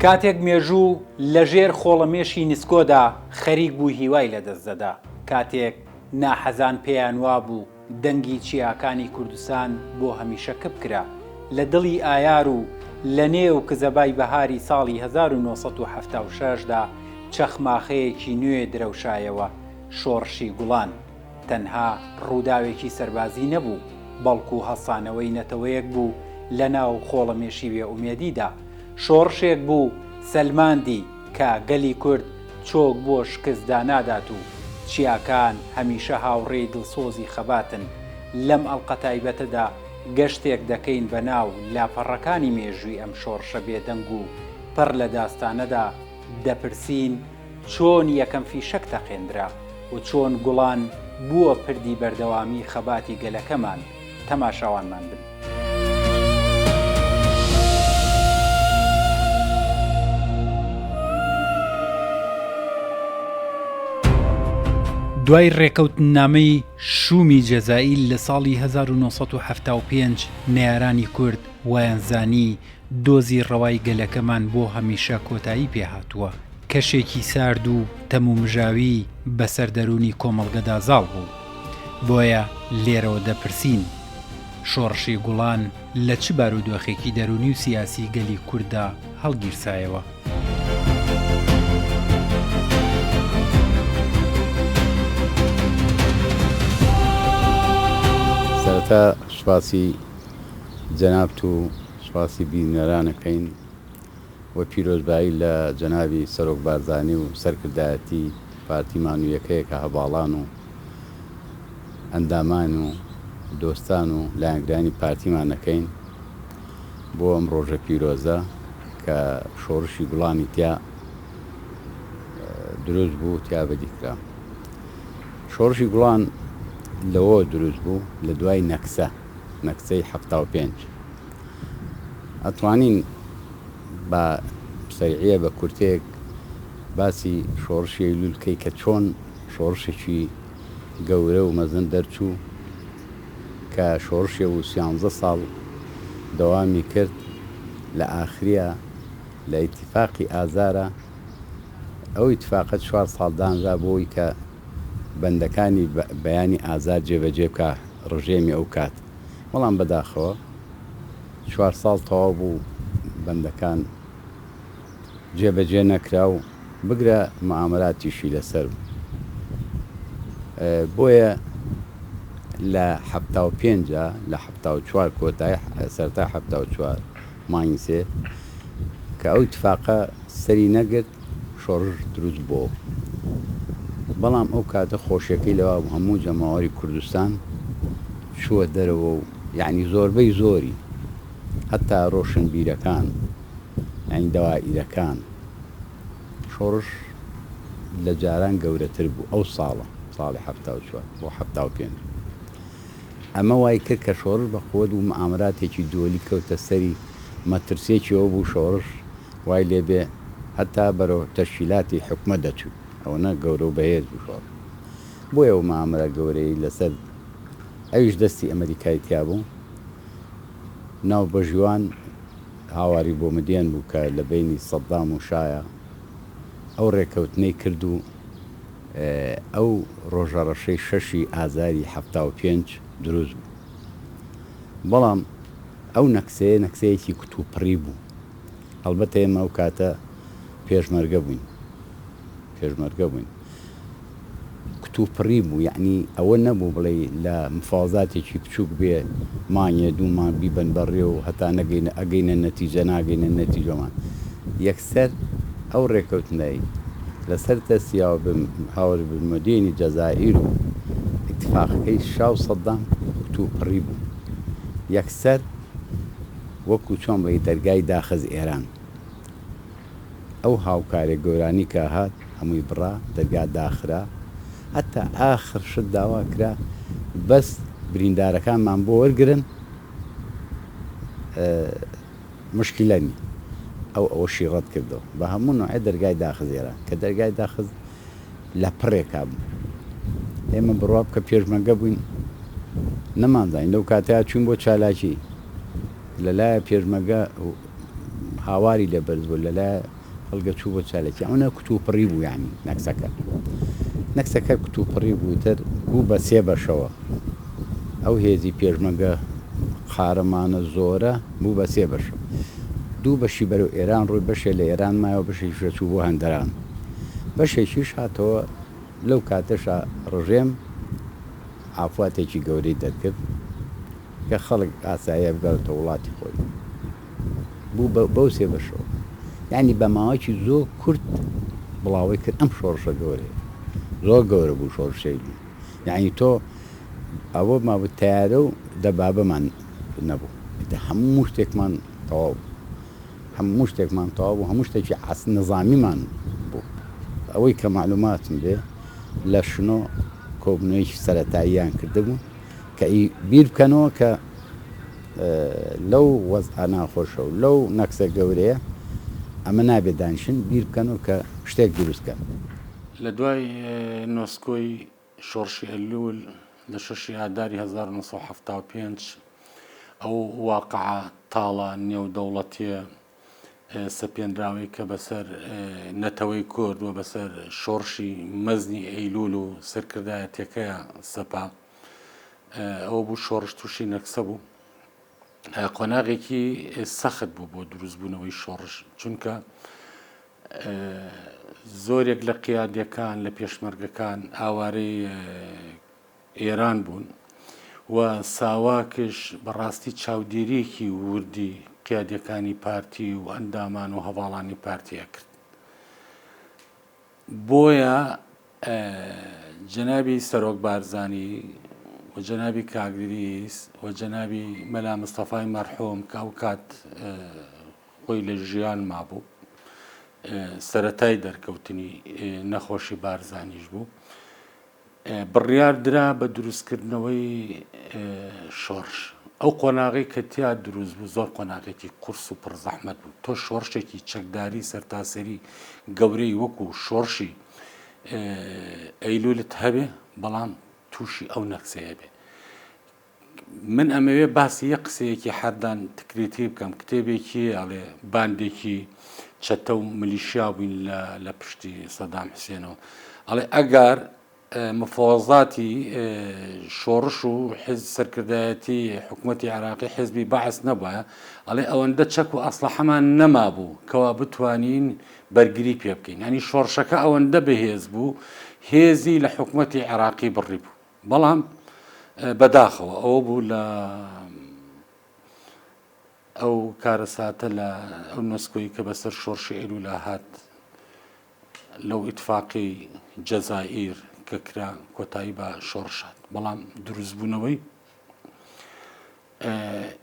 کاتێک مێژوو لەژێر خۆڵەمێشی نسکۆدا خەریک بوو هیوای لەدەستدەدا، کاتێک ناحەزان پێیان وابوو دەنگی چیاکانی کوردستان بۆ هەمیشە کبکرا لە دڵی ئایار و لە نێو کزەبای بەهاری ساڵی 1976دا چەخماخەیەکی نوێ درەوشایەوە. شۆڕشی گوڵان تەنها ڕووداوێکی سەربازی نەبوو، بەڵکو هەڵسانەوەی نەتەوەیەک بوو لە ناو خۆڵەمێشی بێئومێدیدا. شۆڕشێک بوو سەلماندی کە گەلی کورد چۆک بۆ شکستدا نادات و چیاکان هەمیشە هاوڕێی دڵسۆزی خەباتن. لەم ئەڵقە تایبەتەدا گەشتێک دەکەین بە ناو لاپەڕەکانی مێژووی ئەم شۆڕشە بێدەنگ و پڕ لە داستانەدا دەپرسین چۆن یەکەم فیشەک تەقێندرا و چۆن گوڵان بووە پردی بەردەوامی خەباتی گەلەکەمان. تەماشاوانمان بن. دوای ڕێکەوتنامەی شومی جەزائیل لە ساڵی 1975 نەیارانی کورد وایانزانی دۆزی ڕەوای گەلەکەمان بۆ هەمیشە کۆتایی پێهاتووە. کەشێکی سارد و تەمومژاوی بەسەر دەرونی کۆمەڵگەدا زاڵ بوو. بۆیە لێرەوە دەپرسین شۆڕشی گوڵان لە چ بارودۆخێکی دەرونی و سیاسی گەلی کووردا هەڵگیرسایەوە؟ سەرەتا سوپاسی جەنابت و سوپاسی بینەرانەکەین وە پیرۆزبایی لە جەنابی سەرۆک بارزانی و سەرکردایەتی پارتیمان و یەکەیەکە هەباڵان و ئەندامان و دۆستان و لایەنگرانی پارتیمانەکەین بۆ ئەم ڕۆژە پیرۆزە کە شۆڕشی گوڵانی تیا دروست بوو، تیا بەدیکرا. شۆڕشی گوڵان لەوە دروست بوو لە دوای نەکسەی 75. ئەتوانین بە سەریعە بە کورتێک باسی شۆڕشی ئەیلولکەی کە چۆن شۆڕشێکی گەورە و مەزن دەرچوو کە شۆڕشێ و 13 ساڵ دەوامی کرد. لە ئاخریە لە ئیتیفاقی ئازارە ئەو ئیتیفاقەت 4 ساڵ دانرا بۆی کە بەندەکانی بەیانی ئازار جێبەجێ بکە ڕژێمی ئەو کات. بەڵام بەداخەوە 4 ساڵ تەواو بوو بەندەکان جێبەجێ نەکرا و بگرە مەعامەلاتیشی لەسەر. بۆیە لە 75 لە 74 کۆتایی سەرتا 74 مانگی سێ کە ئەو ئیتیفاقە سەری نەگرت شۆڕش دروست بووە. بەڵام ئەو کاتە خۆشیەکەی لەوە هەموو جەماوەری کوردستان چووە دەرەوە و یعنی زۆربەی زۆری هەتا ڕۆشنبیرەکان یعنی دەوائیرەکان شۆڕش لە جاران گەورەتر بوو ئەو ساڵی 74 بۆ 75. ئەمە وای کرد کە شۆڕش بە قووەت و مەعامەلاتێکی دۆلی کەوتە سەری مەترسێکیەوە بوو شۆڕش وای لێبێ هەتا بەرەو تەشکیلاتی حکومەت دەچوو. ئەوەنە گەورە و بەهێز بوو شۆڕش. بۆیە ئەو مەعامەلە گەورەی لەسەر ئەویش دەستی ئەمریکای تیا بوو. ناو بەژیوان هاواری بۆ مدێن بوو کە لە بینی سەدام و شایە ئەو ڕێکەوتنەی کرد و ئەو ڕۆژەڕەشەی 6 ئازاری 75 دروست بوو. بەڵام ئەو نەکسەیەکی کتوپڕی بوو. هەڵبەتە ئێمە ئەو کاتە پێشمەرگە بووین کتوپڕی بوو، یعنی ئەوە نەبوو بڵێ لە مفاوزاتێکی بچووک بێ مانیە دوومان بیبن بەڕێ و هەتا ئەگەینە نەتیجە ناگەینە نەتیجەمان. یەکسەر ئەو ڕێکەوتنەی لەسەر تەسیاوە هاوڕ بمەدێنی جەزائیر و ئیتیفاقەکەی شاو سەدام کتوپڕی بوو. یەکسەر وەکو چۆن بڵێ دەرگای داخەز ئێران ئەو هاوکارێک گەورانی کە هات هەمووی بڕا دەرگا داخرا هەتا ئاخر شت داوا کرا بەس بریندارەکانمان بۆ وەرگرن مشکلە نی. ئەوە شیڕەت کردەوە بە هەموو نوعێ دەرگای داخز ئێران کە دەرگای داخز لە پڕێکا بوو. ئێمە بڕوا بکە پێشمەرگە بووین نەمانزانین. لەو کاتەیە چوین بۆ چالاکی لەلایە پێشمەرگە هاواری لێبەرز بوو، لەلایە هەڵگە چوو بۆ چالێکی ئەوە کتوپڕی بوو یانی نەکسەکە کتوپڕی بووتر بوو بە سێ بەشەوە ئەو هێزی پێشمەگە قارەمانە زۆرە بوو بە سێ بەشە دوو بەشی بەرەو ئێران ڕووی بەشێ لە ئێران مایەوە بەشێکی چوو بۆ هەندەران بەشێکیش هاتەوە لەو کاتەشە ڕژێم ئافواتێکی گەورەی دەرکرد کە خەڵک ئاساییە بگەڕێتە وڵاتی خۆی بوو بەو سێ بەشەوە یعنی بە ماوەیەکی زۆر کورت بڵاوی کرد ئەم شۆڕشە گەورەیە زۆر گەورە بوو شۆڕشەی یعنی تۆ ئەوە ماوە تیارە و دەبابەمان نەبوو هەموو شتێکمان تەواو هەموو شتێکمان تەواو بوو هەموو شتێکی نظامیمان بوو ئەوەی کە معلوماتم بێ لە شنۆ کۆبنەوەیکی سەرەتاییان کردبوو کە بیر بکەنەوە کە لەو وەزعە ناخۆشە و لەو نەکسە گەورەیە ئەمە نابێت دانیشن بیر بکەنەوە کە شتێک دروستکەن لە دوای نۆسکۆی شۆڕشی ئەلول لە 6 ئاداری 1975 ئەو واقعە تاڵە نێودەوڵەتیە سەپێنراوی کە بەسەر نەتەوەی کورد و بەسەر شۆڕشی مەزنی ئەیلول و سەرکردایەتەکەیە سەپا ئەوە بوو شۆڕش تووشی نەکسە بوو قۆناغێکی سەخت بوو بۆ دروستبوونەوەی شۆڕش چونکە زۆرێک لە قیادیەکان لە پێشمەرگەکان ئاوارەی ئێران بوون و ساواکش بەڕاستی چاودێریەکی وردی قیادیەکانی پارتی و ئەندامان و هەواڵانی پارتیە کرد بۆیە جەنابی سەرۆک بارزانی و جەنابی کاگریس و جەنابی مەلا مستەفای مەرحوم کە ئەو کات خۆی لە ژیان مابوو سەرەتای دەرکەوتنی نەخۆشی بارزانیش بوو بڕیار درا بە دروستکردنەوەی شۆڕش ئەو قۆناغی کە تیا دروست بوو زۆر قۆناغێکی قورس و پڕزەحمەت بوو تۆ شۆڕشێکی چەکداری سەرتاسەری گەورەی وەکو شۆڕشی ئەیلولت هەبێ بەڵام تووشی ئەو نەکسەیە بێ من ئەمەوێ باسی یە قسەیەکی هەردان تکرێتی بکەم کتێبێکی ئەڵێ باندێکی چەتە و ملیشیا بووین لە پشتی سەدام حوسێنەوە ئەڵێ ئەگەر مفۆزاتی شۆڕش و حزب سەرکردایەتی حکوومەتی عێراقی حزبی بەعس نەبووە ئەڵێ ئەوەندە چەک و ئەسلحەمان نەما بوو کەوا بتوانین بەرگری پێ بکەین ینی شۆڕشەکە ئەوەندە بەهێز بوو هێزی لە حکوومەتی عێراقی بڕی بوو بەڵام بەداخەوە ئەوە بوو لە ئەو کارە ساتە لە ئەو نۆسکۆی کە بەسەر شۆڕشی ئەیلول هات لەو ئیتفاقی جەزائیر کە کرا کۆتایی بە شۆڕشات بەڵام دروستبوونەوەی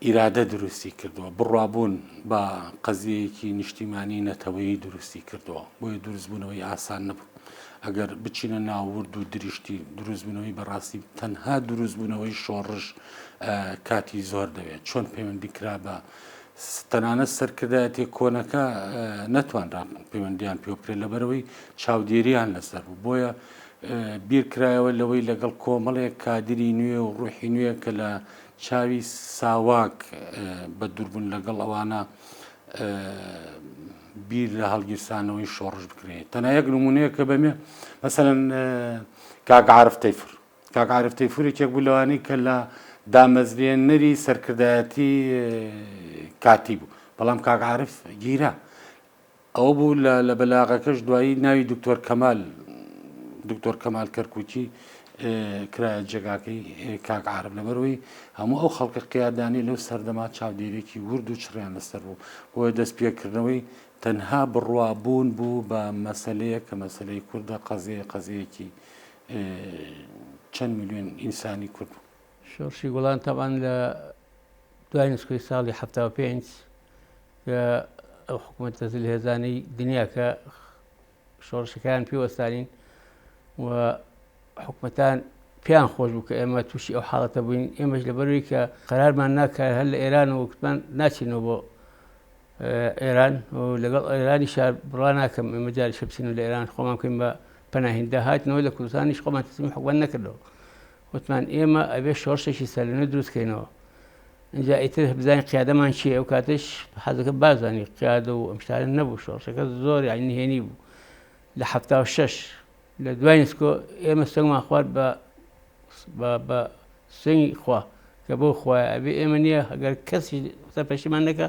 ئیرادە دروستی کردووە بڕوابوون بە قەزیەیەکی نیشتیمانی نەتەوەیی دروستی کردووە بۆیە دروستبوونەوەی ئاسان نەبوو ئەگەر بچینە ناوورد و دریشتی دروستبوونەوەی بەڕاستی تەنها دروستبوونەوەی شۆڕش کاتی زۆر دەوێت چۆن پەیوەندی کرا بە تەنانەت سەرکردایەتی کۆنەکە نەتوانرا پەیوەندیان پێ بکرێت لەبەرەوەی چاودێریان لەسەر بوو بۆیە بیرکرایەوە لەوەی لەگەڵ کۆمەڵێک کادری نوێ و ڕوحی نوێ کە لە چاوی ساواک بە دووربوون لەگەڵ ئەوانە بیر لە هەڵگیرسانەوەی شۆڕش بکرێت تەنها یەک نمونەیە کە بەمێ مەسەڵەن کاک عارف تەیفور کاک عارف تەیفورێکێک بوو لەوانەی کە لە دامەزرێنەری سەرکردایەتی کاتی بوو بەڵام کاک عارف گیرا ئەوە بوو لە بەلاغەکەش دوایی ناوی دکتۆر کەمال کەرکووکی کرایە جێگاکەی کاک عارف لەبەرەوەی هەموو ئەو خەڵکە قیادانی لەو سەردەما چاودێرێکی ورد و چڕیان لەسەر بوو بۆیە دەست پێکردنەوەی تەنها بڕوابوون بوو بە مەسەلەیە کە مەسەلەی کوردە قەزەیەکی چەند میلیۆن ئینسانی کورد بوو شۆڕشی گوڵان تەبان لە دوای نوسکۆی ساڵی 75 کە ئەو حکوومەتە هێزانەی دنیا کە شۆڕشەکان پێوەستانین و حکوومەتان پێیان خۆش بوو کە ئێمە تووشی ئەو حاڵەتە بووین ئێمەش لەبەروی کە قەرارمان ناکات هەر لە ئێران و وتمان ناچینەوە بۆ ئێران و لەگەڵ ئێرانی شار بڕوا ناکەم ئێمە جاری شەبچین و لە ئێران خۆمان بکەین بە پەناهێندا هاتنەوە لە کوردستانیش خۆمان تەسلیمی حکوومەت نەکردەوە وتمان ئێمە ئەبێ شۆڕشێکی سەرلەنوێ دروستکەینەوە اینجا ئیتر بزانین قیادەمان چییە ئەو کاتش حەزەکە بازانی قیادە و ئەم شتانە نەبوو شۆڕشەکە زۆر یعنی نهێنی بوو لە 76 لە دوای نسکۆ ئێمە سەنگمان خوارد بە سنگی خوا کە بۆ خوایە ئەبێ ئێمە نییە ئەگەر کەسی سەرپەرشتیمان نەکە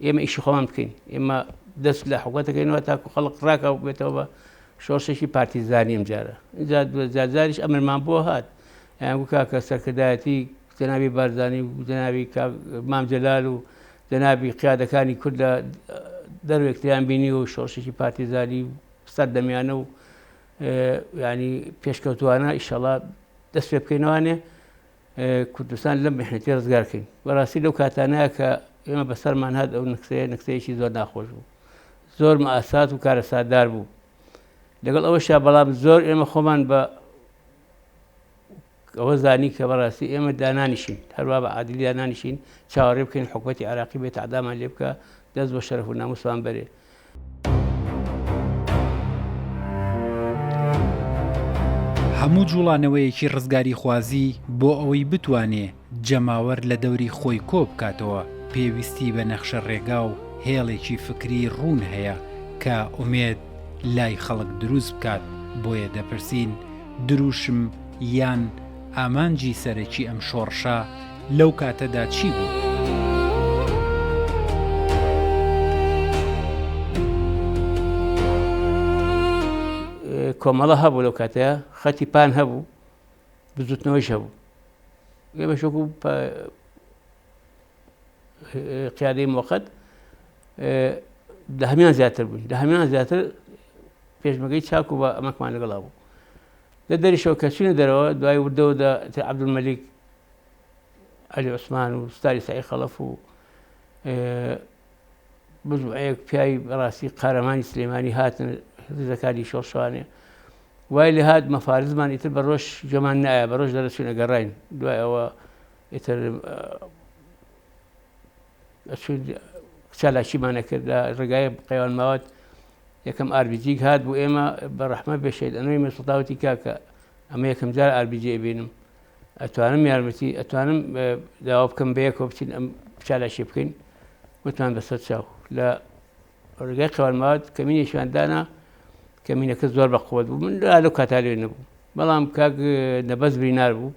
ئێمە ئیشی خۆمان بکەین ئێمە دەست لە حکوومەتەکەینەوە تاکو خەڵق ڕاکە و بێتەوە بە شۆڕشێکی پارتیزانی ئەم جارە اینجا جاریش ئەمرمان بۆ هات یان کاکە سەرکردایەتی جەنابی بارزانی و جەنابی مام جەلال و جەنابی قیادەکانی کورد لە دەروێکتیان بینی و شۆڕشێکی پارتیزانی سەر دەمیانە و ینی پێشکەوتوانە ئیشەڵا دەست پێ بکەینەوانێ کوردستان لەم میحنەتی ڕزگارکەین بەڕاستی لەو کاتانەیە کە ئێمە بەسەرمان هات ئەو نکسەیەکی زۆر ناخۆش بوو زۆر مەئاسات و کارە سادار بوو لەگەڵ ئەوەشا بەڵام زۆر ئێمە خۆمان بە ئەوە زانی کە بەڕاستی ئێمە دانانیشین هەروە بە عادلی دانانیشین چاوەڕێ بکەین حکوومەتی عراقی بێت عەدامان لێ بکە دەست بۆ شەرەف و ناموسمان بەرێ هەموو جوڵانەوەیەکی ڕزگاری خوازی بۆ ئەوەی بتوانێ جەماوەەر لە دەوری خۆی کۆ بکاتەوە پێویستی بە نەخشە ڕێگا و هێڵێکی فکری ڕوون هەیە کە ئومێد لای خەڵک دروست بکات بۆیە دەپرسین دروشم یان ئامانجی سەرەکی ئەم شۆڕشە لەو کاتەدا چی بوو؟ کۆمەڵە هەبوو لەو کاتەیە خەتی پان هەبوو بزوتنەوەیش هەبوو ئێمە شوکو قیادەی موقەت لە هەمیان زیاتر بووین لە هەمیان زیاتر پێشمەگەی چاک و بە ئەمەکمان لەگەڵا بوو لە دەریشەوە کە چوونە دەرەوە دوای وردەوەدا عەبدولمەلیک عەلی عوسمان و ستاری سعی خەڵەف و بزوعەیەک پیاوی بەڕاستی قارەمانی سلێمانی هاتن ڕزەکاری شۆڕشەوانێ وای لێ هات مەفارزمان ئیتر بە ڕۆژ جێمان نایە بە ڕۆژ دەرەچوونە گەڕاین دوای ئەوە ئیتر چالاکیمانە کرد لە ڕێگای قەیوان ماوەت یەکەم ئاربیجیک هات بوو ئێمە بە ڕەحمە بێشێت ئەنەوەی مەسڵتاوەتی کاکە ئەمە یەکەم جار ئاربیجێ بینم ئەتوانم یارمەتی ئەتوانم داوا بکەم بەیەکەوە بچین ئەم چالاشی بکەین وتمان بەسەر چاو لە ڕێگای قەیوان ماوەت کەمینێکیان دانا کەمینەکە زۆر بەقووەت بوو من لەو کاتا لێ نەبوو بەڵام کاک نەبەز برینار بوو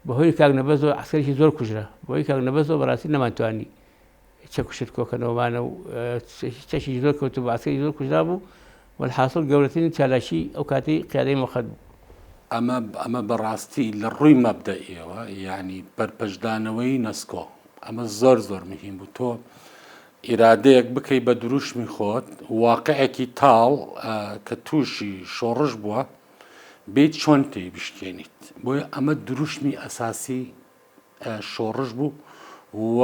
بەهۆی کاک نەبەزەوە عەسکەرێکی زۆر کوژرا بەهۆی کاک نەبەزەوە بەڕاستی نەمانتوانی چەکوشت کۆکەنەوەمانە و چەشی زۆر کەوت و عەسکەری زۆر کوژرا بوو وەالحاصڵ گەورەترین چالاشی ئەو کاتی قیادەی موقەت بوو ئەمە بەڕاستی لە ڕووی مەبدەئیەوە یعنی بەرپەشدانەوەی نەسکۆ ئەمە زۆر زۆر مهم بوو تۆ ئیرادەیەک بکەی بە دروشمی خۆت واقعێکی تاڵ کە تووشی شۆڕش بووە بیت چۆن تێی بشکێنیت بۆیە ئەمە دروشمی ئەساسی شۆڕش بوو و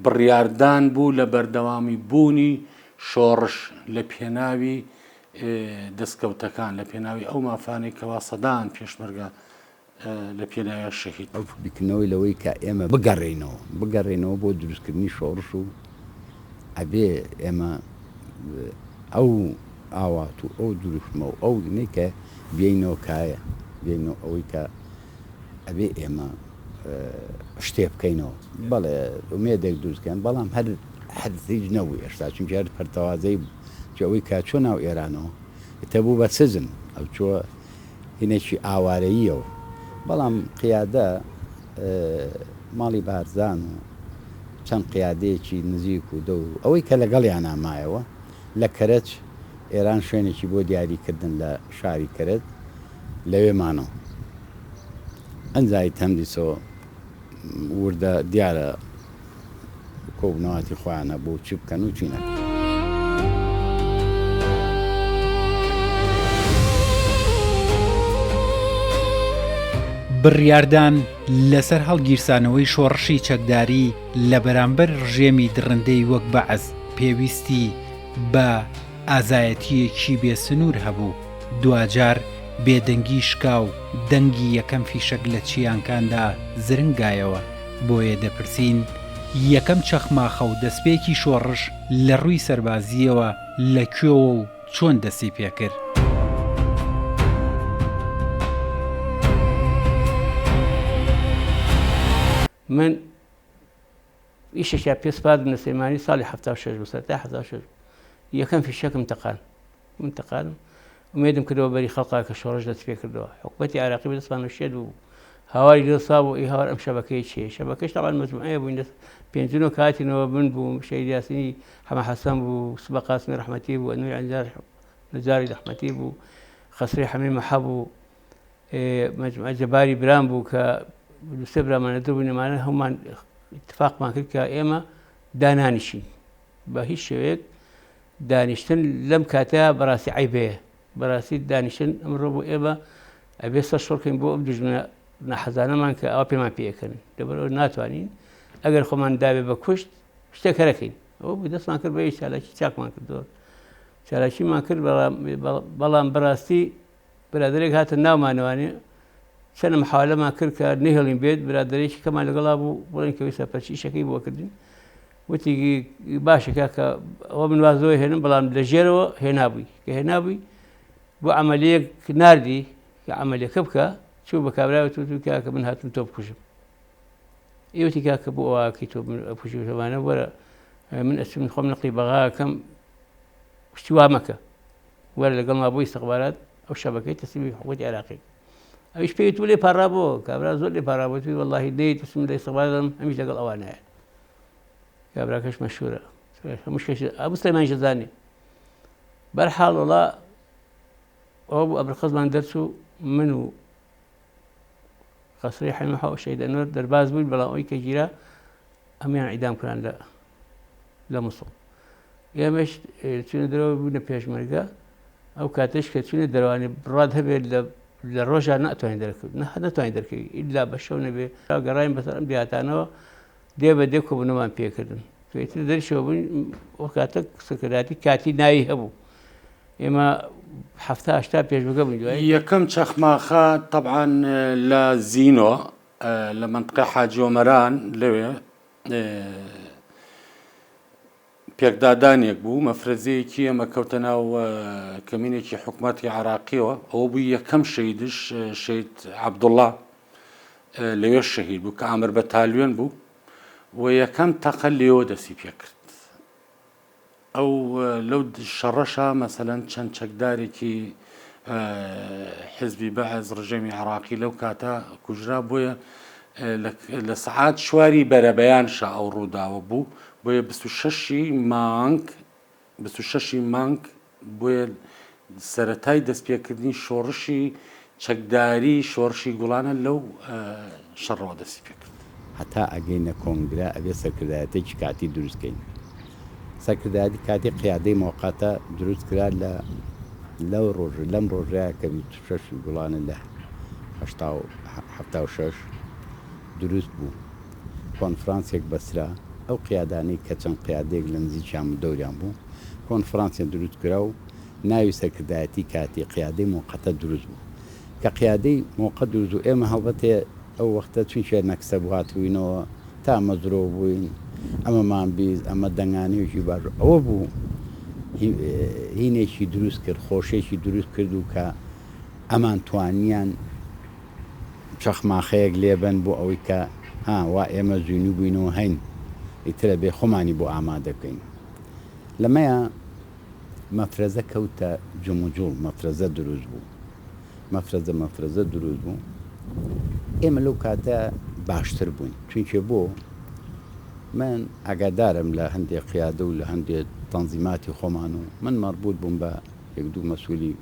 بڕیاردان بوو لە بەردەوامی بوونی شۆڕش لە پێناوی دەستکەوتەکان لە پێناوی ئەو مافانێک کەوا سەدان پێشمەرگە لە پێناوی شەهید ئەو بکنەوەی لەوەی کە ئێمە بگەڕێنەوە بۆ دروستکردنی شۆڕش و ئەبێ ئێمە ئەو ئاوات و ئەو دروشمە و ئەو نێکە بێینەوە کایە بێینەوە ئەوەی کە ئەبێ ئێمە شتێ بکەینەوە بەڵێ ئومێدێک دروستکەن بەڵام هەر هیچ نەبوو ئێستا چونکە هەر پەرتەوازەی ئەوەی کا چۆ ناو ئێرانەوە تە بوو بە سزن ئەو چوە هینێکی ئاوارەییەوە بەڵام قیادە ماڵی بارزان و چەند قیادەیەکی نزیک و دە و ئەوەی کە لەگەڵیان ئامایەوە لە کەرەچ ئێران شوێنێکی بۆ دیاریکردن لە شاری کەرت لەوێمانەوە ئەنجای تەمدیسەوە وردە دیارە کۆبنەواتی خۆیانە بۆ چی بکەن و چینە بڕیاردان لەسەر هەڵگیرسانەوەی شۆڕشی چەکداری لە بەرامبەر ڕژێمی درڕندەی وەک بەعەز پێویستی بە ئازایەتیەکی بێسنوور هەبوو دوجار بێدەنگی شکا و دەنگی یەکەم فیشەک لە چیانکاندا زرنگایەوە بۆیە دەپرسین یەکەم چەخماخە و دەستپێکی شۆڕش لە ڕووی سەربازیەوە لەکوێوە و چۆن دەستی پێکرد من ئیشێکیا پێسپاد بنە سلێمانی ساڵی 76 بوو سەرەتای 76 یەکەم فیشەکەم تەقانم ومێدم کردەوە بەری خەڵقا کە شۆڕش دەست پێ کردەوە حکومەتی عێراقی بەدەستمان شێت بوو هاواری لێ سا بوو هاوار ئەم شەبەکەی چیە شەبەکەش تەڵان مەجموعەیە بووین پێنجۆ کاتینەوە بن بوو شەید یاسینی حەمە حەسەن بوو سبە قاسمی ڕەحمەتی بوو ئەنوەی نەجاری ڕەحمەتی بوو خەسری حەمید مەحە بوو مەجموعە جەباری بران بوو کە دووسێ برامانە دەبوونەمانە هەمومان اتفاقمان کرد کە ئێمە دانانیشین بە هیچ شێوەیەک دانیشتن لەم کاتەیە بەڕاستی عیبەیە بەڕاستی دانیشتن ئەمڕۆ بۆ ئێمە ئەبێ سەر شۆڕکەین بۆ ئەم دوژمنە نەحەزانەمان کە ئەوە پێمان پێەکەن لەبەرەوە ناتوانین ئەگەر خۆمان دابێ بە کوشت شتێکەکەین ئەوە بوو دەستمان کرد بە چالاکی چاکمان کردەوە چالاکیمان کرد بەڵام بەڕاستی برادێک هاتە ناومانەوانێ چەند محاولەمان کرد کە نەهێڵین بێت برادێکی کەمان لەگەڵا بوو بڵێن کەوەی سەرپەرچی ئیشەکەی بۆ کردین وتی باشەکە کە ئەوە من وازەوە هێنم بەڵام لە ژێرەوە هێنابووی کە هێنابووی بۆ عملیەک ناردی کە عملیەکە بکە چوو بە کابراوە کاکە من هاتم تۆ بکوژم ئێوەتی کاکە بۆ ئەوواکەی تۆ پوشیوانە وەرە من ئەچم خۆم نەقلی بەغاکەم شتی وا مەکە وەرە لەگەڵما بۆ ئیستیخبارات ئەو شەبەکەی تەسلیمی حکومەتی عێراقی ئەویش پێی تو لێ پاڕابەوە کابرا زۆر لێ پاڕابەوە وەڵڵاهی دەی تەسلیم لە ئیستیخبارات دەم هەمیش لەگەڵ ئەوانایە کابراکەش مەشهورە هەمووشکەش ئەبوو سلێمان شەزانێ بەرحاڵ وەڵا ئەوە بوو ئەبرقەزمان دەرچوو من و خەسری حەمید مەحە و شەید ئەنوەر دەرباز بووین بەڵام ئەوەی کە گیرا ئەمیان عیدام کران لە موسڵ ئێمەش چونە دەرەوە بوونە پێشمەرگە ئەو کاتەش کە چونە دەروانێ بڕات هەبێت لە ڕۆژان ناتوانین دەرکەوت نەتوانین دەرکەوی ئیلا بە شەو نەبێ گەڕاین بەسەر ئەم دیاتانەوە دێ بە دێ کۆبوونەمان پێکردن توێتر دەرشەوە بووین ئەو کاتە سەکرەداتی کاتی ناوی هەبوو ئێمە 70 پێشبگە بووین یەکەم چەخماخە طبعا لە زینۆ لە منطقەی حاجی ئۆمەران لەوێ پێکدادانێک بوو مەفرەزەیەکی ئەمە کەوتە ناو کەمینێکی حکومەتی عێراقیەوە ئەوە بوو یەکەم شەیدش شەید عەبدوڵڵا لەوێ شەهید بوو کە ئامر بە تالوێن بوو و یەکەم تەقە لێوە دەستی پێ کرد ئەو لەو شەڕەشە مەسەلەن چەند چەکدارێکی حزبی بەعز ڕژێمی عێراقی لەو کاتە کوژرا بۆیە لە سەعات شواری بەرەبەیانشە ئەو ڕووداوە بوو بۆیە 26 مانگ بۆیە سەرەتای دەستپێکردنی شۆڕشی چەکداری شۆڕشی گوڵانە لەو شەڕەوە دەستی پێ کرد هەتا ئەگەینە کۆنگرا ئەبێ سەرکردایەتێکی کاتی دروستکەین سەرکردایەتی کاتی قیادەی موقەتە دروست کرا لەو ڕۆژ لەم ڕۆژەیە کە 26 گوڵانە لە 76 دروست بوو کۆنفرانسێک بەسرا ئەو قیادانەی کە چەند قیادێک لە نزیکیان دەوریان بوو کۆنفرانسیان دروست کرا و ناوی سەرکردایەتی کاتی قیادەی موقەتە دروست بوو کە قیادەی موقە دروست و ئێمە هەڵبەتێ ئەو وەختە چونکە نەکسە بوو هاتووینەوە تا مەزرۆ بووین ئەمەمان بیست ئەمە دەنگانەیەکی باش ئەوە بوو هینێکی دروست کرد خۆشێکی دروست کرد و کە ئەمان توانیان چەخماخەیەک لێبن بۆ ئەوەی کە وا ئێمە زوینی بووینەوە هەین ئیترە بێ خۆمانی بۆ ئامادە بکەین لەمەیە مەفرەزە کەوتە جموجوڵ مەفرەزە دروست بوو مەفرەزە دروست بوو ئێمە لەو کاتە باشتر بووین چونکە بۆ من ئاگادارم لە هەندێک قیادە و لە هەندێک تەنزیماتی خۆمان و من مەربوط بووم بە یەک دوو مەسئولی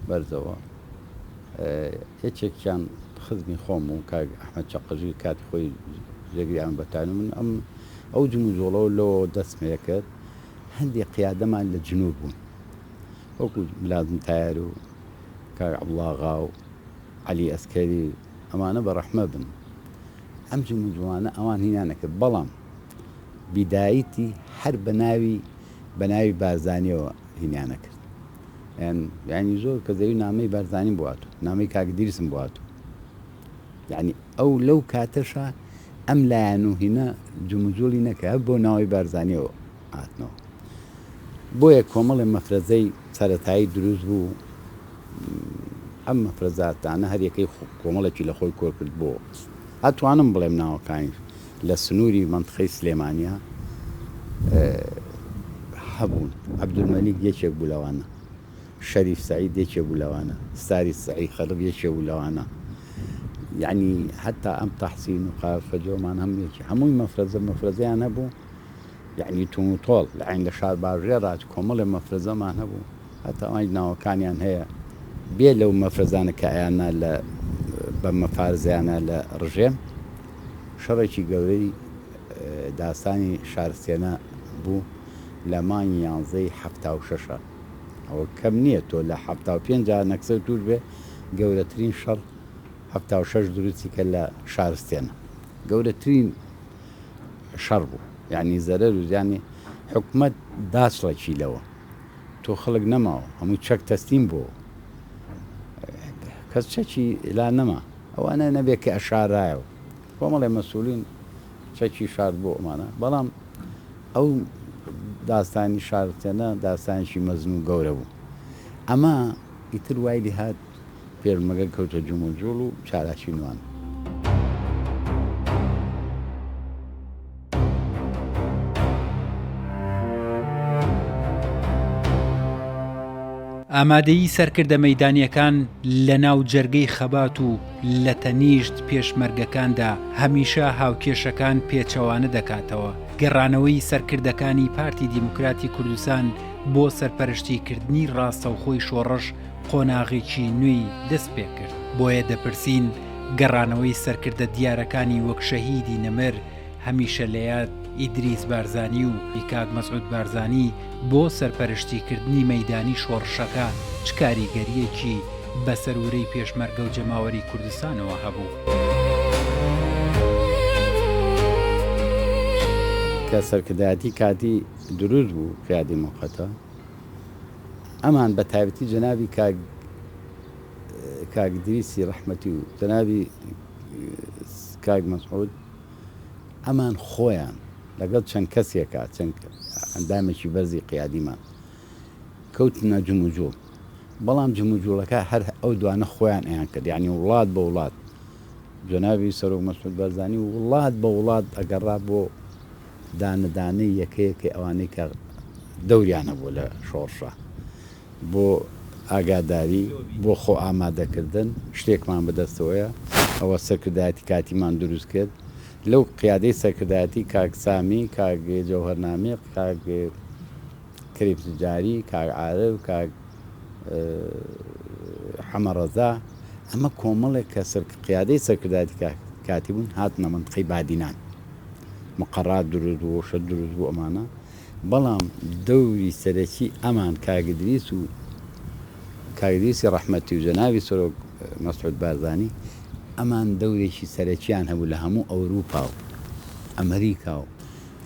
بەرزەوە هیچێکیان خزمی خۆم و کاک ئەحمەد چەقەژی کاتی خۆی ژێگری ئەم بەتان من ئەو جموجۆڵەوە لەوە دەستمەیە کرد هەندێک قیادەمان لە جنوب بوون وەکو ملازم تایار و کاک عەبدوڵڵا و عەلی ئەسکەری ئەمانە بەڕەحمە بن ئەم جموجۆڵانە ئەوان هینانەکرد بەڵام بیدایەتی هەر بە ناوی بارزانیەوە هینیانە کرد یعنی زۆر کە زەوی نامەی بارزانی بواتو نامەی کاکدیرسم بواتو یعنی ئەو لەو کاتەشە ئەم لایەن و هینە جموجۆڵی نەکە بۆ ناوی بارزانیەوە هاتنەوە بۆیە کۆمەڵی مەفرەزەی سەرەتایی دروست بوو ئەم مەفرەزاتانە هەر یەکەی کۆمەڵێکی لە خۆی کۆر کرد بۆ هاتوانم بڵێم ناوەکانی لە سنووری منطقەی سلێمانیا هەبوون. عەبدولمەلیک یەکێک بوو لەوانە، شەریف سەعید یەکێک بوو لەوانە، ستاری سەعید خەڵب یەکێک بوو لەوانە. یعنی حتا ئەم تەحسین و قافەجۆمان هەم یەکی هەمووی مەفرەزەیان هەبوو. یعنی تون و تۆڵ لە عین لە شار باژێڕات کۆمەڵێ مەفرەزەمان هەبوو، هەتا ئەوانش ناوەکانیان هەیە بێ لەو مەفرەزانە کە ئەیانە لە بە مەفارزیانە لە ڕژێم. شەڕێکی گەورەی داستانی شارستێنە بوو لە مانگی 11/76. ئەوە کەم نییە تۆ لە 75 نەکسەر توور بێ گەورەترین شەڕ 76 دروستی کە لە شارستێنە گەورەترین شەڕ بوو. یعنی زەرەر و زیانی حکومەت داچڵێکی لەوە تۆ خەڵک نەماوە هەموو چەک تەستیم بۆ کەس چەکی لا نەما ئەوانە نەبێت کە ئەشارایەوە کۆمەڵێ مەسئولین چەکی شارد بۆ ئەمانە. بەڵام ئەو داستانی شارستێنە داستانێکی مەزن و گەورە بوو. ئەمە ئیتر وای لێ هات پێرمەگەل کەوتە جوم و جوڵ و چالاکی نوان. ئامادەیی سەرکردە مەیدانیەکان لە ناو جەرگەی خەبات و لە تەنیشت پێشمەرگەکاندا هەمیشە هاوکێشەکان پێچەوانە دەکاتەوە. گەڕانەوەی سەرکردەکانی پارتی دیموکراتی کوردستان بۆ سەرپەرشتیکردنی ڕاستەوخۆی شۆڕش قۆناغێکی نوێی دەست پێ کرد. بۆیە دەپرسین گەڕانەوەی سەرکردە دیارەکانی وەک شەهیدی نەمر، هەمیشە لە یاد ئیدریس بارزانی و کاک مەسعود بارزانی بۆ سەرپەرشتیکردنی مەیدانی شۆڕشەکە چ کاریگەریەکی بەسەر وورەی پێشمەرگە و جەماوەری کوردستانەوە هەبوو. کە سەرکردایەتی کاتی دروست بوو قیادی موقەتە ئەمان بە تایبەتی جەنابی کاک ئیدریسی ڕەحمەتی و جەنابی کاک مەسعود ئەمان خۆیان لەگەڵ چەند کەسێکە چەند ئەندامێکی بەرزی قیادیمان کەوتنە جم و جۆڵ. بەڵام جم و جوڵەکە هەر ئەو دوانە خۆیان ئەیان کرد. یعنی وڵات بە وڵات جەنابی سەرۆک مەسعود بارزانی و وڵات بە وڵات ئەگەڕا بۆ دانەدانەی یەکەیەکی ئەوانەی کە دەوریانە بوو لە شۆڕشە بۆ ئاگاداری بۆ خۆ ئامادەکردن شتێکمان بەدەستەوەیە. ئەوە سەرکردایەتی کاتیمان دروست کرد. لەو قیادەی سەرکردایەتی کاک سامی، کاک جەوهەرنامی، کاک کریپزجاری، کاک عارف، کاک حەمەڕەزا، ئەمە کۆمەڵێک کە قیادەی سەرکردایەتی کاتی بوون هاتنە منطقەی بادینان. مقەڕات دروست بوو، شت دروست بوو ئەمانە. بەڵام دەوری سەرەکی ئەمان کاک ئیدریس و کاک ئیدریسی ڕەحمەتی و جەنابی سەرۆک مەسعود بارزانی ئەمان دەورێکی سەرەکییان هەبوو لە هەموو ئەوروپا و ئەمریکا و